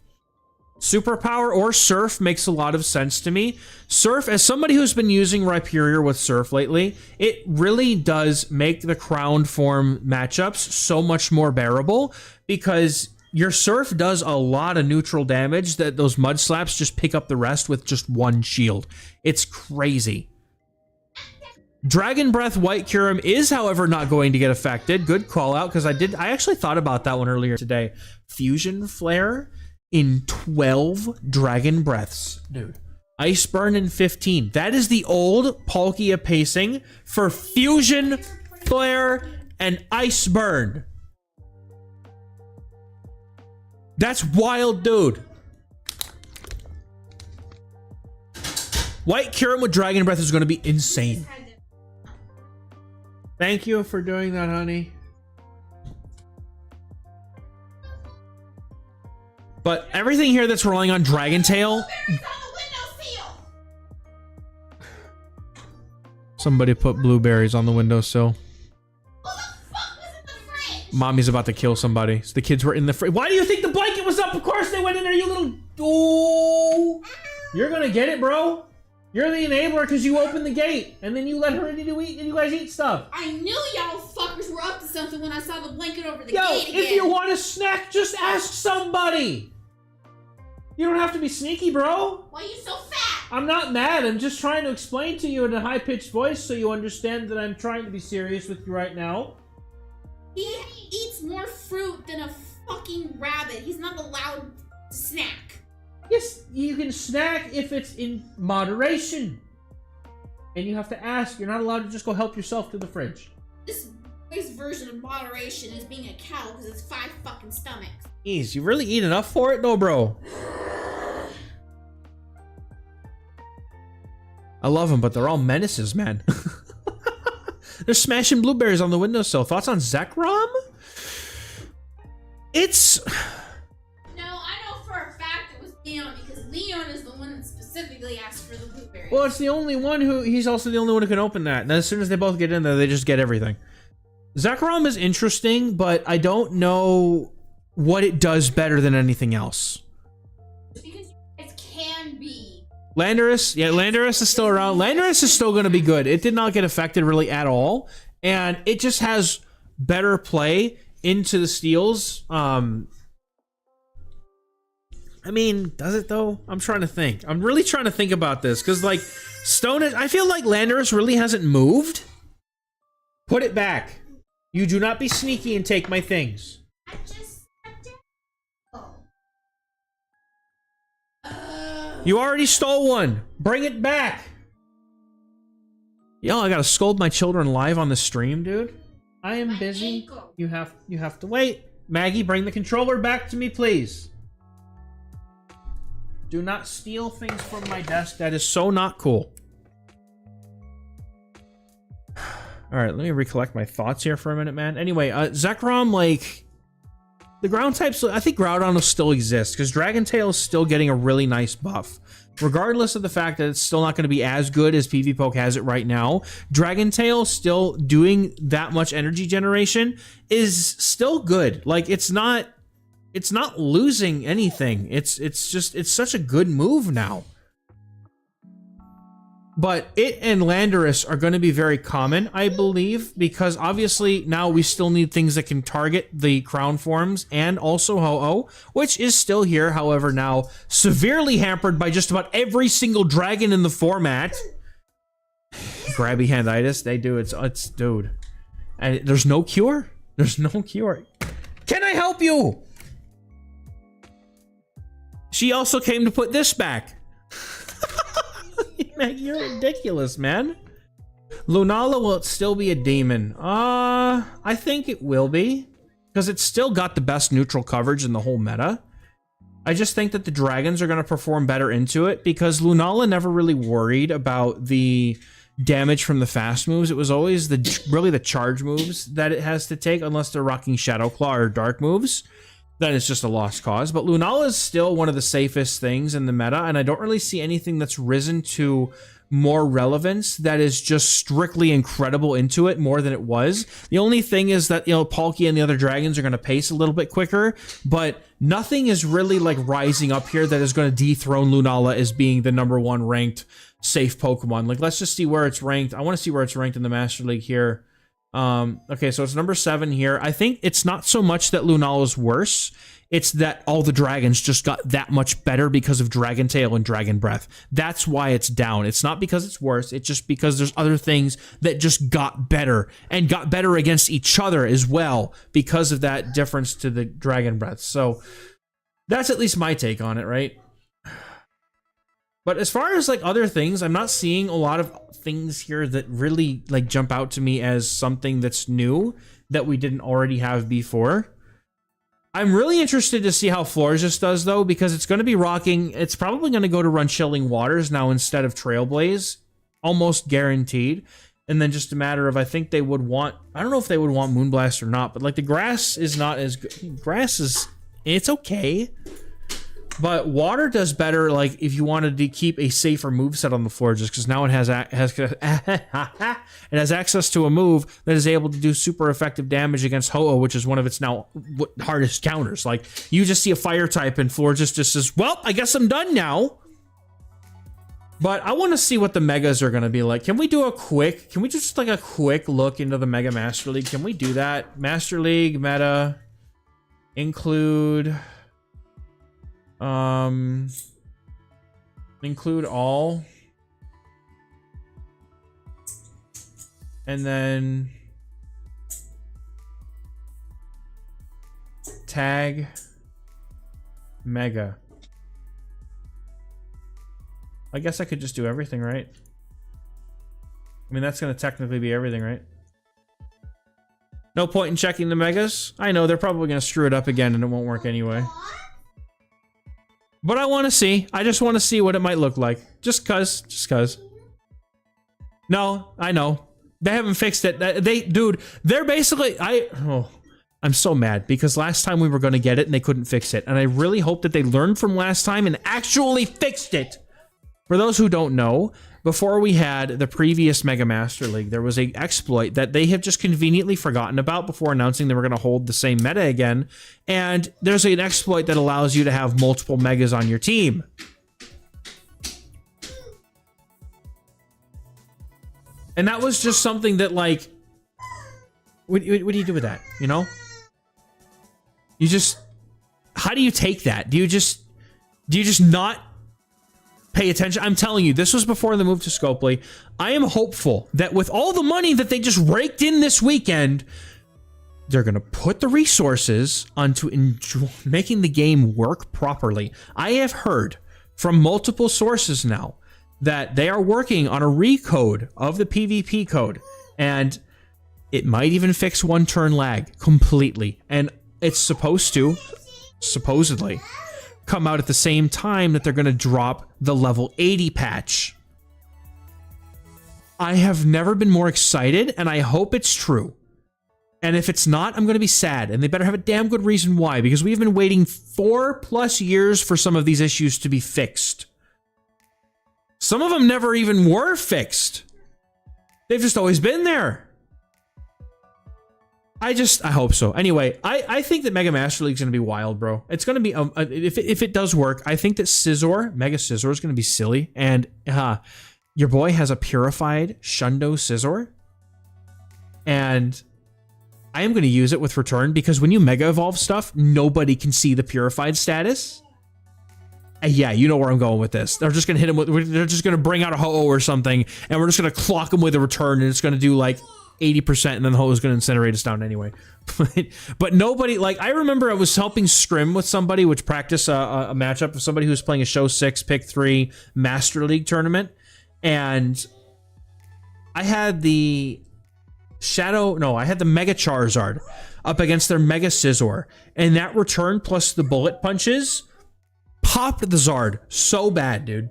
Speaker 1: Superpower or Surf makes a lot of sense to me. Surf, as somebody who's been using Rhyperior with Surf lately, it really does make the Crown form matchups so much more bearable, because your Surf does a lot of neutral damage that those Mud Slaps just pick up the rest with just one shield. It's crazy. Dragon Breath White Kyurem is, however, not going to get affected. Good call out, because I actually thought about that one earlier today. Fusion Flare in 12 Dragon Breaths, dude. Ice Burn in 15. That is the old Palkia pacing for Fusion Flare and Ice Burn. That's wild, dude. White Kyurem with Dragon Breath is going to be insane. Thank you for doing that, honey. But everything here that's relying on Dragon Tail. Somebody put blueberries on the windowsill. Mommy's about to kill somebody. So the kids were in the fridge. Why do you think the blanket was up? Of course they went in there, you little... Oh, you're gonna get it, bro. You're the enabler because you opened the gate. And then you let her in to eat, and you guys eat stuff.
Speaker 2: I knew y'all fuckers were up to something when I saw the blanket over the
Speaker 1: Yo,
Speaker 2: gate again.
Speaker 1: if you want a snack, just ask somebody. You don't have to be sneaky, bro.
Speaker 2: Why are you so fat?
Speaker 1: I'm not mad. I'm just trying to explain to you in a high-pitched voice so you understand that I'm trying to be serious with you right now.
Speaker 2: He eats more fruit than a fucking rabbit. He's not allowed to snack.
Speaker 1: Yes, you can snack if it's in moderation. And you have to ask. You're not allowed to just go help yourself to the fridge.
Speaker 2: This version of moderation is being a cow because it's 5 fucking stomachs.
Speaker 1: Jeez, you really eat enough for it though, bro? I love them, but they're all menaces, man. They're smashing blueberries on the windowsill. Thoughts on Zekrom? It's...
Speaker 2: No, I know for a fact it was Leon, because Leon is the one that specifically asked for the blueberries.
Speaker 1: Well, it's the only one who... He's also the only one who can open that. And as soon as they both get in there, they just get everything. Zekrom is interesting, but I don't know what it does better than anything else.
Speaker 2: Because it can be.
Speaker 1: Landorus, yeah, Landorus is still around. Landorus is still going to be good. It did not get affected really at all, and it just has better play into the steals. I mean, does it though? I'm trying to think. I'm really trying to think about this, because like Stone is, I feel like Landorus really hasn't moved. Put it back. You do not be sneaky and take my things.
Speaker 2: I just...
Speaker 1: You already stole one. Bring it back. Yo, I gotta scold my children live on the stream, dude. I am busy.
Speaker 2: Ankle.
Speaker 1: You have to wait. Maggie, bring the controller back to me, please. Do not steal things from my desk. That is so not cool. All right, let me recollect my thoughts here for a minute, man. Anyway, Zekrom, like... The ground types, I think Groudon will still exist, because Dragon Tail is still getting a really nice buff. Regardless of the fact that it's still not going to be as good as PvPoke has it right now, Dragon Tail still doing that much energy generation is still good. Like, it's not losing anything. It's such a good move now. But it and Landorus are going to be very common, I believe, because obviously now we still need things that can target the crown forms and also Ho-Oh, which is still here, however, now severely hampered by just about every single dragon in the format. Grabby handitis, they do, it's dude. And there's no cure. There's no cure. Can I help you? She also came to put this back. You're ridiculous, man. Lunala will still be a demon. I think it will be, because it's still got the best neutral coverage in the whole meta. I just think that the dragons are going to perform better into it, because Lunala never really worried about the damage from the fast moves. It was always really the charge moves that it has to take, unless they're rocking Shadow Claw or Dark moves. Then it's just a lost cause. But Lunala is still one of the safest things in the meta, and I don't really see anything that's risen to more relevance that is just strictly incredible into it more than it was. The only thing is that, you know, Palkia and the other dragons are going to pace a little bit quicker, but nothing is really like rising up here that is going to dethrone Lunala as being the #1 ranked safe Pokemon. Like, let's just see where it's ranked. I want to see where it's ranked in the Master League here. Okay, so it's number 7 here. I think it's not so much that Lunala's worse, it's that all the dragons just got that much better because of Dragon Tail and Dragon Breath. That's why it's down. It's not because it's worse, it's just because there's other things that just got better, and got better against each other as well because of that difference to the Dragon Breath. So that's at least my take on it, right? But as far as like other things, I'm not seeing a lot of things here that really like jump out to me as something that's new that we didn't already have before. I'm really interested to see how Florges does though, because it's going to be rocking. It's probably going to go to run Chilling Waters now instead of Trailblaze, almost guaranteed. And then just a matter of, I think they would want, I don't know if they would want Moonblast or not, but like the grass is not as good. Grass is, it's okay. But water does better, like, if you wanted to keep a safer moveset on the floor, just because now it has access to a move that is able to do super effective damage against Ho-Oh, which is one of its now hardest counters. Like, you just see a fire type and Floor just says, well, I guess I'm done now. But I want to see what the Megas are going to be like. Can we do a quick, can we just like a quick look into the Mega Master League? Can we do that? Master League, meta, include... include all, and then tag Mega. I guess I could just do everything, right? I mean, that's going to technically be everything, right? No point in checking the Megas. I know they're probably going to screw it up again and it won't work anyway. But I want to see. I just want to see what it might look like. Just cuz. No, I know. They haven't fixed it. Dude, they're basically... I'm so mad because last time we were going to get it and they couldn't fix it. And I really hope that they learned from last time and actually fixed it. For those who don't know, before we had the previous Mega Master League, there was an exploit that they have just conveniently forgotten about before announcing they were going to hold the same meta again. And there's an exploit that allows you to have multiple Megas on your team. And that was just something that, like, what do you do with that, you know? You just, how do you take that? Do you just not pay attention? I'm telling you, this was before the move to Scopely. I am hopeful that with all the money that they just raked in this weekend, they're going to put the resources onto making the game work properly. I have heard from multiple sources now that they are working on a recode of the PvP code, and it might even fix one-turn lag completely. And it's supposed to, supposedly, come out at the same time that they're going to drop the level 80 patch. I have never been more excited, and I hope it's true. And if it's not, I'm going to be sad, and they better have a damn good reason why, because we've been waiting 4+ years for some of these issues to be fixed. Some of them never even were fixed. They've just always been there. I hope so. Anyway, I think that Mega Master League is going to be wild, bro. It's going to be, if it does work, I think that Mega Scizor is going to be silly. And your boy has a purified Shundo Scizor. And I am going to use it with Return, because when you Mega Evolve stuff, nobody can see the purified status. Yeah, you know where I'm going with this. They're just going to hit him with, they're just going to bring out a Ho-Oh or something, and we're just going to clock him with a Return, and it's going to do like 80%, and then the Ho-Oh is going to incinerate us down anyway. But nobody, like, I remember I was helping Scrim with somebody, which practiced a matchup of somebody who was playing a Show 6, Pick 3 Master League tournament, and I had the I had the Mega Charizard up against their Mega Scizor, and that Return plus the bullet punches popped the Zard so bad, dude.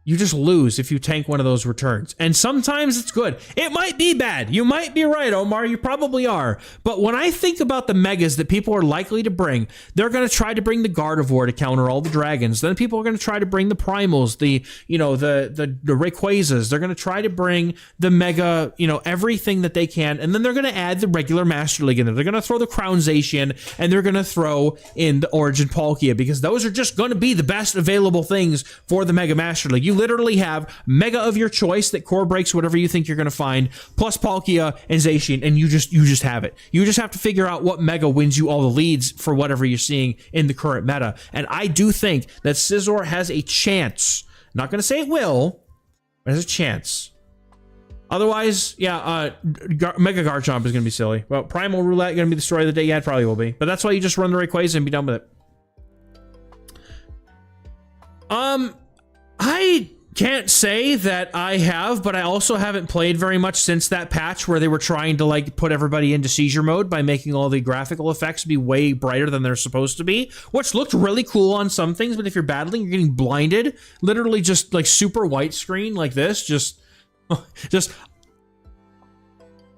Speaker 1: You just lose if you tank one of those returns. And sometimes it's good. It might be bad. You might be right, Omar. You probably are. But when I think about the megas that people are likely to bring, they're going to try to bring the Gardevoir to counter all the dragons. Then people are going to try to bring the primals, the Rayquazas. They're going to try to bring the mega, everything that they can. And then they're going to add the regular Master League in there. They're going to throw the Crown Zacian, and they're going to throw in the Origin Palkia, because those are just going to be the best available things for the Mega Master League. You literally have Mega of your choice that core breaks whatever you think you're going to find, plus Palkia and Zacian, and you just have it. You just have to figure out what Mega wins you all the leads for whatever you're seeing in the current meta. And I do think that Scizor has a chance. Not going to say it will, but has a chance. Otherwise, yeah, Mega Garchomp is going to be silly. Well, Primal Roulette going to be the story of the day? Yeah, it probably will be. But that's why you just run the Rayquaza and be done with it. I can't say that I have, but I also haven't played very much since that patch where they were trying to like put everybody into seizure mode by making all the graphical effects be way brighter than they're supposed to be, which looked really cool on some things, but if you're battling, you're getting blinded. Literally just like super white screen like this, just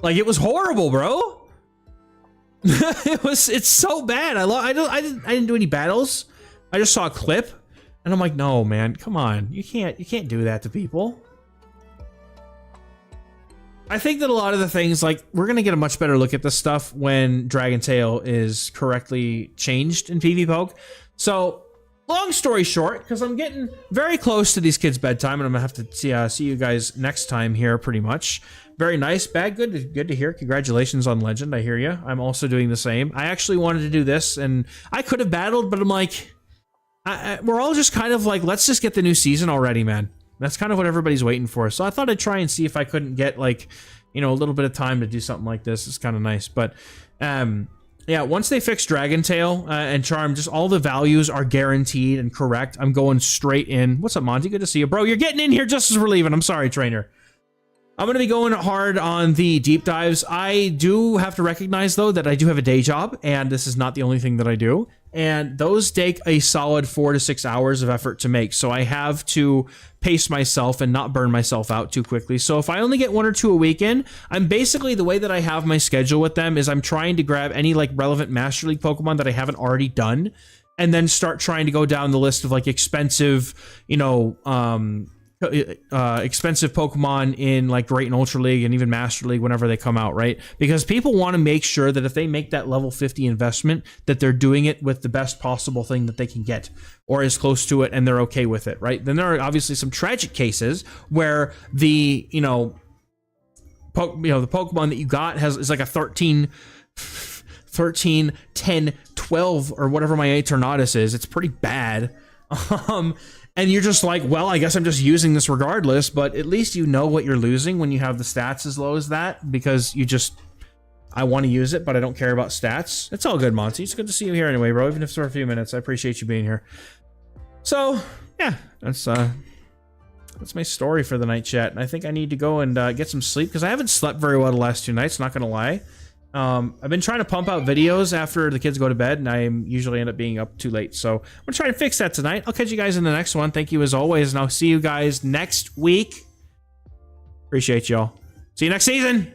Speaker 1: like it was horrible, bro. It's so bad. I didn't do any battles. I just saw a clip. And I'm like, no, man, come on. You can't do that to people. I think that a lot of the things, like, we're going to get a much better look at this stuff when Dragon Tail is correctly changed in PvPoke. So, long story short, because I'm getting very close to these kids' bedtime, and I'm going to have to see you guys next time here, pretty much. Very nice. Bad. Good to hear. Congratulations on Legend. I hear you. I'm also doing the same. I actually wanted to do this, and I could have battled, but I'm like... we're all just kind of like, let's just get the new season already, man. That's kind of what everybody's waiting for. So I thought I'd try and see if I couldn't get like, a little bit of time to do something like this. It's kind of nice. But yeah, once they fix Dragon Tail and Charm, just all the values are guaranteed and correct. I'm going straight in. What's up, Monty? Good to see you. Bro, you're getting in here just as we're leaving. I'm sorry, trainer. I'm going to be going hard on the deep dives. I do have to recognize, though, that I do have a day job, and this is not the only thing that I do. And those take a solid 4 to 6 hours of effort to make. So I have to pace myself and not burn myself out too quickly. So if I only get 1 or 2 a week in, I'm basically, the way that I have my schedule with them is I'm trying to grab any like relevant Master League Pokemon that I haven't already done, and then start trying to go down the list of like expensive, expensive Pokemon in like Great and Ultra League and even Master League whenever they come out, right? Because people want to make sure that if they make that level 50 investment, that they're doing it with the best possible thing that they can get, or as close to it, and they're okay with it, right? Then there are obviously some tragic cases where the, the Pokemon that you got is like a 13, 10, 12, or whatever my Eternatus is. It's pretty bad. And you're just like, well, I guess I'm just using this regardless, but at least you know what you're losing when you have the stats as low as that, because I want to use it, but I don't care about stats. It's all good, Monty. It's good to see you here anyway, bro, even if it's for a few minutes. I appreciate you being here. So, yeah, that's my story for the night, chat. And I think I need to go and get some sleep, because I haven't slept very well the last 2 nights, not going to lie. I've been trying to pump out videos after the kids go to bed, and I usually end up being up too late. So I'm going to try and fix that tonight. I'll catch you guys in the next one. Thank you as always, and I'll see you guys next week. Appreciate y'all. See you next season.